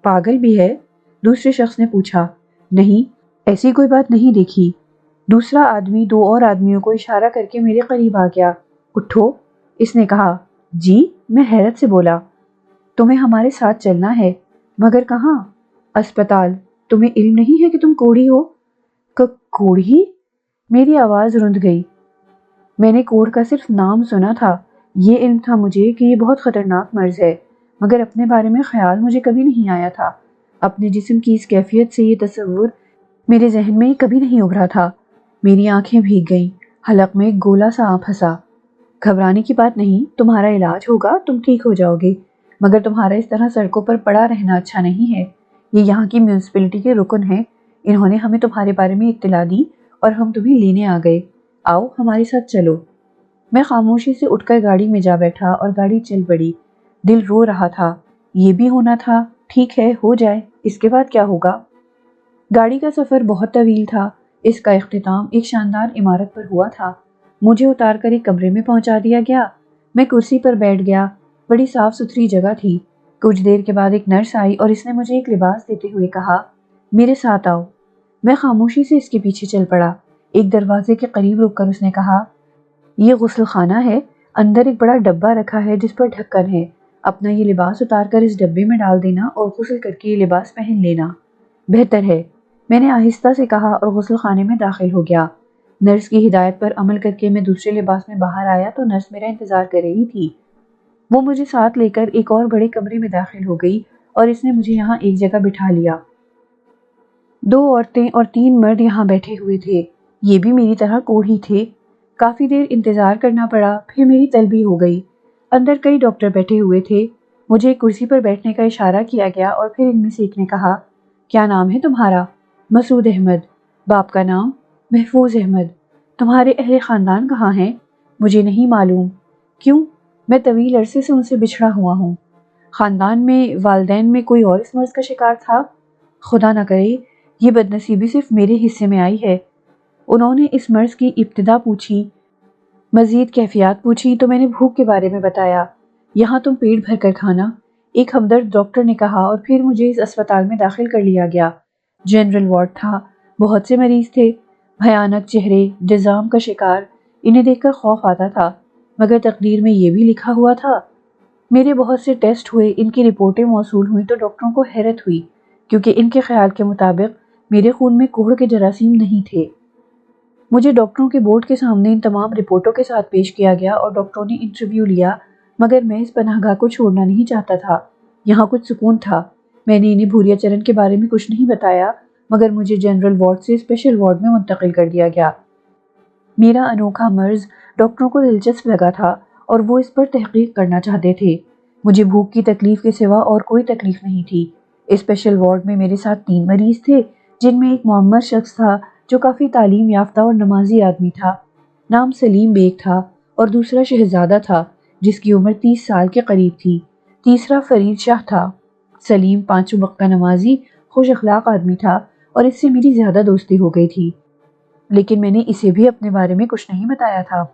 پاگل بھی ہے؟ دوسرے شخص نے پوچھا۔ نہیں، ایسی کوئی بات نہیں دیکھی۔ دوسرا آدمی 2 اور آدمیوں کو اشارہ کر کے میرے قریب آ گیا۔ اٹھو، اس نے کہا۔ جی، میں حیرت سے بولا۔ تمہیں ہمارے ساتھ چلنا ہے، مگر کہاں؟ اسپتال۔ تمہیں علم نہیں ہے کہ تم کوڑھی ہو؟ کوڑھی؟ میری آواز رند گئی۔ میں نے کوڑھ کا صرف نام سنا تھا، یہ علم تھا مجھے کہ یہ بہت خطرناک مرض ہے، مگر اپنے بارے میں خیال مجھے کبھی نہیں آیا تھا۔ اپنے جسم کی اس کیفیت سے یہ تصور میرے ذہن میں کبھی نہیں ابھرا تھا۔ میری آنکھیں بھیگ گئیں، حلق میں ایک گولا سا پھنسا۔ گھبرانے کی بات نہیں، تمہارا علاج ہوگا، تم ٹھیک ہو جاؤ گے، مگر تمہارا اس طرح سڑکوں پر پڑا رہنا اچھا نہیں ہے۔ یہ یہاں کی میونسپلٹی کے رکن ہیں، انہوں نے ہمیں تمہارے بارے میں اطلاع دی اور ہم تمہیں لینے آ گئے۔ آؤ ہمارے ساتھ چلو۔ میں خاموشی سے اٹھ کر گاڑی میں جا بیٹھا اور گاڑی چل پڑی۔ دل رو رہا تھا، یہ بھی ہونا تھا، ٹھیک ہے ہو جائے، اس کے بعد کیا ہوگا؟ گاڑی کا سفر بہت طویل تھا۔ اس کا اختتام ایک شاندار عمارت پر ہوا تھا۔ مجھے اتار کر ایک کمرے میں پہنچا دیا گیا۔ میں کرسی پر بیٹھ گیا، بڑی صاف ستھری جگہ تھی۔ کچھ دیر کے بعد ایک نرس آئی اور اس نے مجھے ایک لباس دیتے ہوئے کہا، میرے ساتھ آؤ۔ میں خاموشی سے اس کے پیچھے چل پڑا۔ ایک دروازے کے قریب رک کر اس نے کہا، یہ غسل خانہ ہے، اندر ایک بڑا ڈبہ رکھا ہے جس پر ڈھکن ہے، اپنا یہ لباس اتار کر اس ڈبے میں ڈال دینا اور غسل کر کے یہ لباس پہن لینا بہتر ہے، میں نے آہستہ سے کہا اور غسل خانے میں داخل ہو گیا۔ نرس کی ہدایت پر عمل کر کے میں دوسرے لباس میں باہر آیا تو نرس میرا انتظار کر رہی تھی۔ وہ مجھے ساتھ لے کر ایک اور بڑے کمرے میں داخل ہو گئی اور اس نے مجھے یہاں ایک جگہ بٹھا لیا۔ 2 عورتیں اور 3 مرد یہاں بیٹھے ہوئے تھے، یہ بھی میری طرح کوڑھی تھے۔ کافی دیر انتظار کرنا پڑا، پھر میری طلبی ہو گئی۔ اندر کئی ڈاکٹر بیٹھے ہوئے تھے۔ مجھے ایک کرسی پر بیٹھنے کا اشارہ کیا گیا اور پھر ان میں سے ایک نے کہا، کیا نام ہے تمہارا؟ مسعود احمد۔ باپ کا نام؟ محفوظ احمد۔ تمہارے اہل خاندان کہاں ہیں؟ مجھے نہیں معلوم۔ کیوں؟ میں طویل عرصے سے ان سے بچھڑا ہوا ہوں۔ خاندان میں والدین میں کوئی اور اس مرض کا شکار تھا؟ خدا نہ کرے یہ بدنصیبی صرف میرے حصے میں آئی ہے۔ انہوں نے اس مرض کی ابتدا پوچھی، مزید کیفیات پوچھی تو میں نے بھوک کے بارے میں بتایا۔ یہاں تم پیٹ بھر کر کھانا، ایک ہمدرد ڈاکٹر نے کہا اور پھر مجھے اس اسپتال میں داخل کر لیا گیا۔ جنرل وارڈ تھا، بہت سے مریض تھے، بھیانک چہرے، جزام کا شکار، انہیں دیکھ کر خوف آتا تھا، مگر تقدیر میں یہ بھی لکھا ہوا تھا۔ میرے بہت سے ٹیسٹ ہوئے، ان کی رپورٹیں موصول ہوئیں تو ڈاکٹروں کو حیرت ہوئی، کیونکہ ان کے خیال کے مطابق میرے خون میں کوڑھ کے جراثیم نہیں تھے۔ مجھے ڈاکٹروں کے بورڈ کے سامنے ان تمام رپورٹوں کے ساتھ پیش کیا گیا اور ڈاکٹروں نے انٹرویو لیا، مگر میں اس پناہ گاہ کو چھوڑنا نہیں چاہتا تھا۔ یہاں کچھ سکون تھا۔ میں نے انہیں بھوریا چرن کے بارے میں کچھ نہیں بتایا، مگر مجھے جنرل وارڈ سے اسپیشل وارڈ میں منتقل کر دیا گیا۔ میرا انوکھا مرض ڈاکٹروں کو دلچسپ لگا تھا اور وہ اس پر تحقیق کرنا چاہتے تھے۔ مجھے بھوک کی تکلیف کے سوا اور کوئی تکلیف نہیں تھی۔ اسپیشل وارڈ میں میرے ساتھ 3 مریض تھے، جن میں ایک معمر شخص تھا جو کافی تعلیم یافتہ اور نمازی آدمی تھا، نام سلیم بیگ تھا، اور دوسرا شہزادہ تھا جس کی عمر 30 سال کے قریب تھی، تیسرا فرید شاہ تھا۔ سلیم 5 وقت کا نمازی، خوش اخلاق آدمی تھا اور اس سے میری زیادہ دوستی ہو گئی تھی، لیکن میں نے اسے بھی اپنے بارے میں کچھ نہیں بتایا تھا۔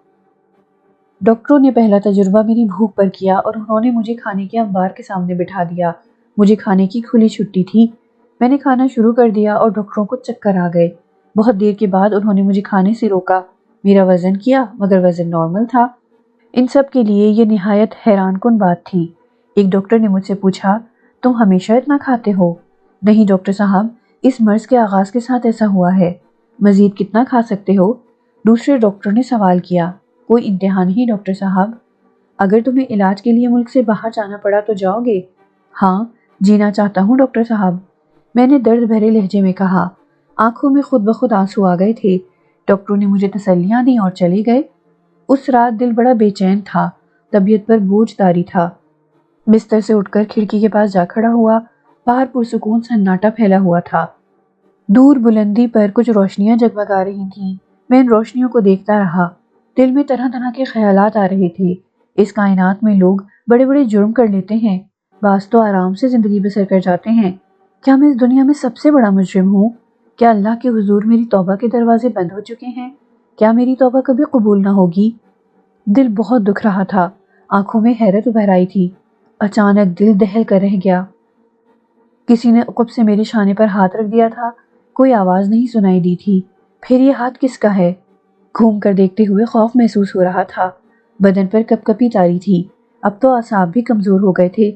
ڈاکٹروں نے پہلا تجربہ میری بھوک پر کیا اور انہوں نے مجھے کھانے کے انبار کے سامنے بٹھا دیا۔ مجھے کھانے کی کھلی چھٹی تھی۔ میں نے کھانا شروع کر دیا اور ڈاکٹروں کو چکر آ گئے۔ بہت دیر کے بعد انہوں نے مجھے کھانے سے روکا۔ میرا وزن کیا، مگر وزن نارمل تھا۔ ان سب کے لیے یہ نہایت حیران کن بات تھی۔ ایک ڈاکٹر نے مجھ سے پوچھا، تم ہمیشہ اتنا کھاتے ہو؟ نہیں ڈاکٹر صاحب، اس مرض کے آغاز کے ساتھ ایسا ہوا ہے۔ مزید کتنا کھا سکتے ہو؟ دوسرے ڈاکٹر نے سوال کیا۔ کوئی انتہا نہیں ڈاکٹر صاحب۔ اگر تمہیں علاج کے لیے ملک سے باہر جانا پڑا تو جاؤ گے؟ ہاں، جینا چاہتا ہوں ڈاکٹر صاحب، میں نے درد بھرے لہجے میں کہا۔ آنکھوں میں خود بخود آنسو آ گئے تھے۔ ڈاکٹروں نے مجھے تسلیاں دیں اور چلے گئے۔ اس رات دل بڑا بے چین تھا، طبیعت پر بوجھ طاری تھا۔ بستر سے اٹھ کر کھڑکی کے پاس جا کھڑا ہوا۔ باہر پرسکون سناٹا پھیلا ہوا تھا۔ دور بلندی پر کچھ روشنیاں جگمگا رہی تھیں۔ میں ان روشنیوں کو دیکھتا رہا۔ دل میں طرح طرح کے خیالات آ رہے تھے۔ اس کائنات میں لوگ بڑے بڑے جرم کر لیتے ہیں، بعض تو آرام سے زندگی بسر کر جاتے ہیں۔ کیا میں اس دنیا میں سب سے بڑا مجرم ہوں؟ کیا اللہ کے حضور میری توبہ کے دروازے بند ہو چکے ہیں؟ کیا میری توبہ کبھی قبول نہ ہوگی؟ دل بہت دکھ رہا تھا، آنکھوں میں حیرت ابھر آئی تھی۔ اچانک دل دہل کر رہ گیا۔ کسی نے عقب سے میرے شانے پر ہاتھ رکھ دیا تھا۔ کوئی آواز نہیں سنائی دی تھی۔ پھر یہ ہاتھ کس کا ہے؟ گھوم کر دیکھتے ہوئے خوف محسوس ہو رہا تھا۔ بدن پر کپکپی طاری تھی، اب تو اعصاب بھی کمزور ہو گئے تھے۔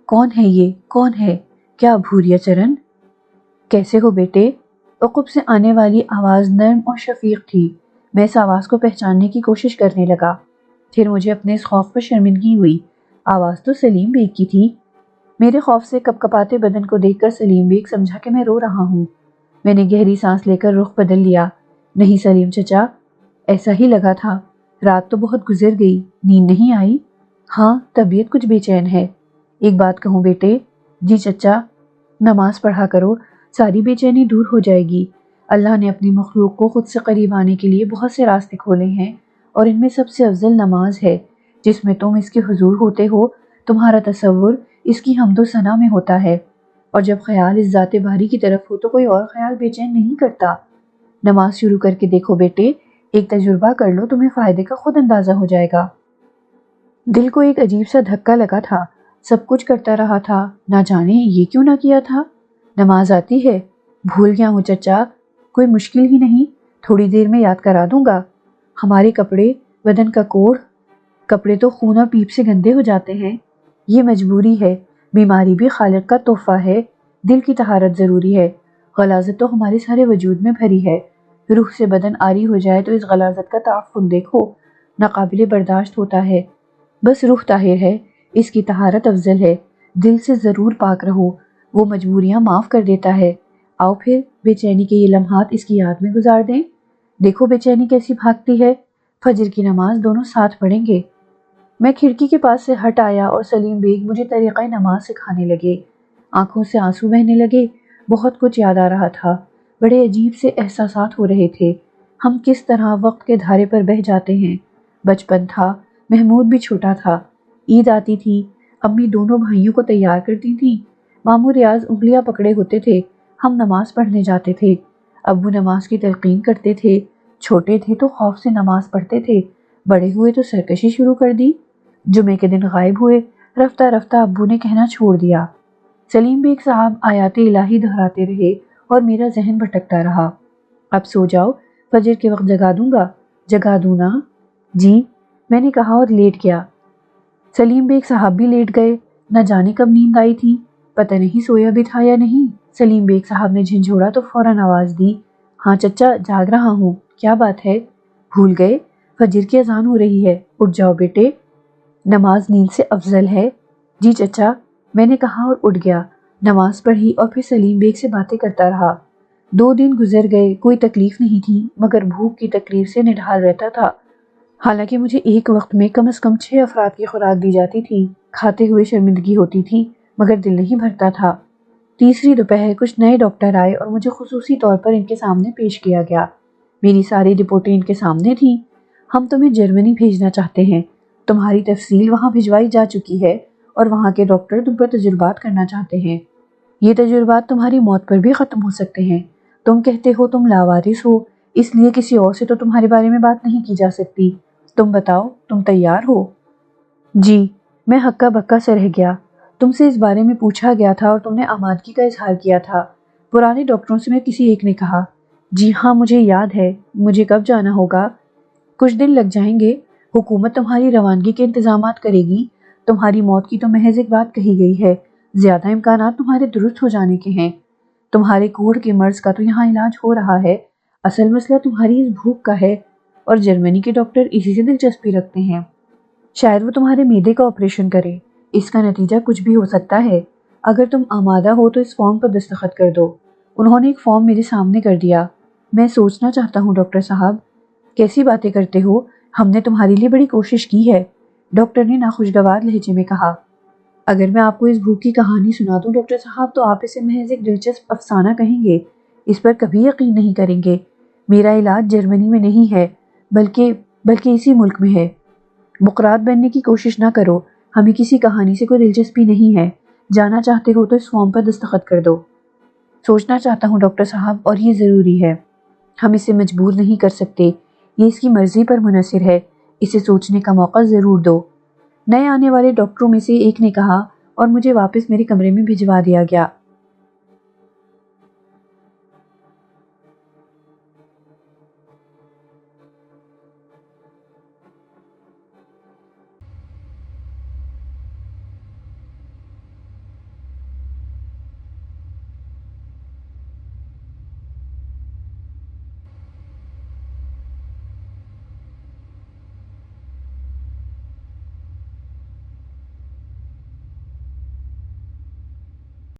کون ہے یہ؟ کون ہے؟ کیا بھوریا چرن؟ کیسے ہو بیٹے؟ عقب سے آنے والی آواز نرم اور شفیق تھی۔ میں اس آواز کو پہچاننے کی کوشش کرنے لگا، پھر مجھے اپنے اس خوف پر شرمندگی ہوئی۔ آواز تو سلیم بیگ کی تھی۔ میرے خوف سے کپکپاتے بدن کو دیکھ کر سلیم بیگ سمجھا کہ میں رو رہا ہوں۔ میں نے گہری سانس لے کر رخ بدل لیا۔ نہیں سلیم چچا، ایسا ہی لگا تھا، رات تو بہت گزر گئی، نیند نہیں آئی؟ ہاں، طبیعت کچھ بے چین ہے۔ ایک بات کہوں بیٹے؟ جی چچا۔ نماز پڑھا کرو، ساری بے چینی دور ہو جائے گی۔ اللہ نے اپنی مخلوق کو خود سے قریب آنے کے لیے بہت سے راستے کھولے ہیں، اور ان میں سب سے افضل نماز ہے، جس میں تم اس کے حضور ہوتے ہو۔ تمہارا تصور اس کی حمد و ثنا میں ہوتا ہے، اور جب خیال اس ذات باری کی طرف ہو تو کوئی اور خیال بے چین نہیں کرتا۔ نماز شروع کر کے دیکھو بیٹے، ایک تجربہ کر لو، تمہیں فائدے کا خود اندازہ ہو جائے گا۔ دل کو ایک عجیب سا دھکا لگا تھا، سب کچھ کرتا رہا تھا، نہ جانے یہ کیوں نہ کیا تھا۔ نماز آتی ہے؟ بھول گیا ہوں چچا، کوئی مشکل ہی نہیں، تھوڑی دیر میں یاد کرا دوں گا۔ ہمارے کپڑے، بدن کا کوڑ، کپڑے تو خون اور پیپ سے گندے ہو جاتے ہیں، یہ مجبوری ہے، بیماری بھی خالق کا تحفہ ہے، دل کی طہارت ضروری ہے، غلاظت تو ہمارے سارے وجود میں بھری ہے، روح سے بدن آری ہو جائے تو اس غلاظت کا تعفن دیکھو، ناقابل برداشت ہوتا ہے۔ بس روح طاہر ہے، اس کی طہارت افضل ہے، دل سے ضرور پاک رہو، وہ مجبوریاں معاف کر دیتا ہے۔ آؤ پھر بے چینی کے یہ لمحات اس کی یاد میں گزار دیں، دیکھو بے چینی کیسی بھاگتی ہے۔ فجر کی نماز دونوں ساتھ پڑھیں گے۔ میں کھڑکی کے پاس سے ہٹ آیا اور سلیم بیگ مجھے طریقہ نماز سکھانے لگے۔ آنکھوں سے آنسو بہنے لگے، بہت کچھ یاد آ رہا تھا، بڑے عجیب سے احساسات ہو رہے تھے۔ ہم کس طرح وقت کے دھارے پر بہہ جاتے ہیں۔ بچپن تھا، محمود بھی چھوٹا تھا، عید آتی تھی، امی دونوں بھائیوں کو تیار کرتی تھیں، ماموں ریاض انگلیاں پکڑے ہوتے تھے، ہم نماز پڑھنے جاتے تھے، ابو نماز کی تلقین کرتے تھے، چھوٹے تھے تو خوف سے نماز پڑھتے تھے، بڑے ہوئے تو سرکشی شروع کر دی، جمعے کے دن غائب ہوئے، رفتہ رفتہ ابو نے کہنا چھوڑ دیا۔ سلیم بیگ صاحب آیات الہی دہراتے رہے اور میرا ذہن بھٹکتا رہا۔ اب سو جاؤ، فجر کے وقت جگا دوں گا، جگا دوں نا؟ جی، میں نے کہا اور لیٹ گیا۔ سلیم بیگ صاحب بھی لیٹ گئے، نہ جانے کب نیند آئی تھی، پتہ نہیں سویا بھی تھا یا نہیں۔ سلیم بیگ صاحب نے جھنجھوڑا تو فوراً آواز دی، ہاں چچا جاگ رہا ہوں، کیا بات ہے؟ بھول گئے؟ فجر کی اذان ہو رہی ہے، اٹھ جاؤ بیٹے، نماز نیند سے افضل ہے۔ جی چچا، میں نے کہا اور اٹھ گیا، نماز پڑھی اور پھر سلیم بیگ سے باتیں کرتا رہا۔ 2 دن گزر گئے، کوئی تکلیف نہیں تھی، مگر بھوک کی تکلیف سے نڈھال رہتا تھا۔ حالانکہ مجھے ایک وقت میں کم از کم 6 افراد کی خوراک دی جاتی تھی، کھاتے ہوئے شرمندگی ہوتی تھی، مگر دل نہیں بھرتا تھا۔ تیسری دوپہر کچھ نئے ڈاکٹر آئے اور مجھے خصوصی طور پر ان کے سامنے پیش کیا گیا۔ میری ساری رپورٹیں ان کے سامنے تھیں۔ ہم تمہیں جرمنی بھیجنا چاہتے ہیں، تمہاری تفصیل وہاں بھجوائی جا چکی ہے، اور وہاں کے ڈاکٹر تم پر تجربات کرنا چاہتے ہیں۔ یہ تجربات تمہاری موت پر بھی ختم ہو سکتے ہیں۔ تم کہتے ہو تم لاوارث ہو، اس لیے کسی اور سے تو تمہارے بارے میں بات نہیں کی جا سکتی۔ تم بتاؤ، تم تیار ہو؟ جی، میں ہکا بکا سے رہ گیا۔ تم سے اس بارے میں پوچھا گیا تھا اور تم نے آمادگی کا اظہار کیا تھا۔ پرانے ڈاکٹروں سے میں کسی ایک نے کہا، جی ہاں مجھے یاد ہے، مجھے کب جانا ہوگا؟ کچھ دن لگ جائیں گے، حکومت تمہاری روانگی کے انتظامات کرے گی، تمہاری موت کی تو محض ایک بات کہی گئی ہے، زیادہ امکانات تمہارے درست ہو جانے کے ہیں۔ تمہارے کوڑ کے مرض کا تو یہاں علاج ہو رہا ہے، اصل مسئلہ تمہاری اس بھوک کا ہے، اور جرمنی کے ڈاکٹر اسی سے دلچسپی رکھتے ہیں۔ شاید وہ تمہارے معدے کا آپریشن کرے، اس کا نتیجہ کچھ بھی ہو سکتا ہے۔ اگر تم آمادہ ہو تو اس فارم پر دستخط کر دو۔ انہوں نے ایک فارم میرے سامنے کر دیا۔ میں سوچنا چاہتا ہوں ڈاکٹر صاحب۔ کیسی باتیں کرتے ہو، ہم نے تمہارے لیے بڑی کوشش کی ہے، ڈاکٹر نے ناخوشگوار لہجے میں کہا۔ اگر میں آپ کو اس بھوک کی کہانی سنا دوں ڈاکٹر صاحب تو آپ اسے محض ایک دلچسپ افسانہ کہیں گے، اس پر کبھی یقین نہیں کریں گے۔ میرا علاج جرمنی میں نہیں ہے، بلکہ اسی ملک میں ہے۔ مقراط بننے کی کوشش نہ کرو، ہمیں کسی کہانی سے کوئی دلچسپی نہیں ہے، جانا چاہتے ہو تو اس فارم پر دستخط کر دو۔ سوچنا چاہتا ہوں ڈاکٹر صاحب، اور یہ ضروری ہے، ہم اسے مجبور نہیں کر سکتے، یہ اس کی مرضی پر منحصر ہے، اسے سوچنے کا موقع ضرور دو۔ نئے آنے والے ڈاکٹروں میں سے ایک نے کہا، اور مجھے واپس میرے کمرے میں بھجوا دیا گیا۔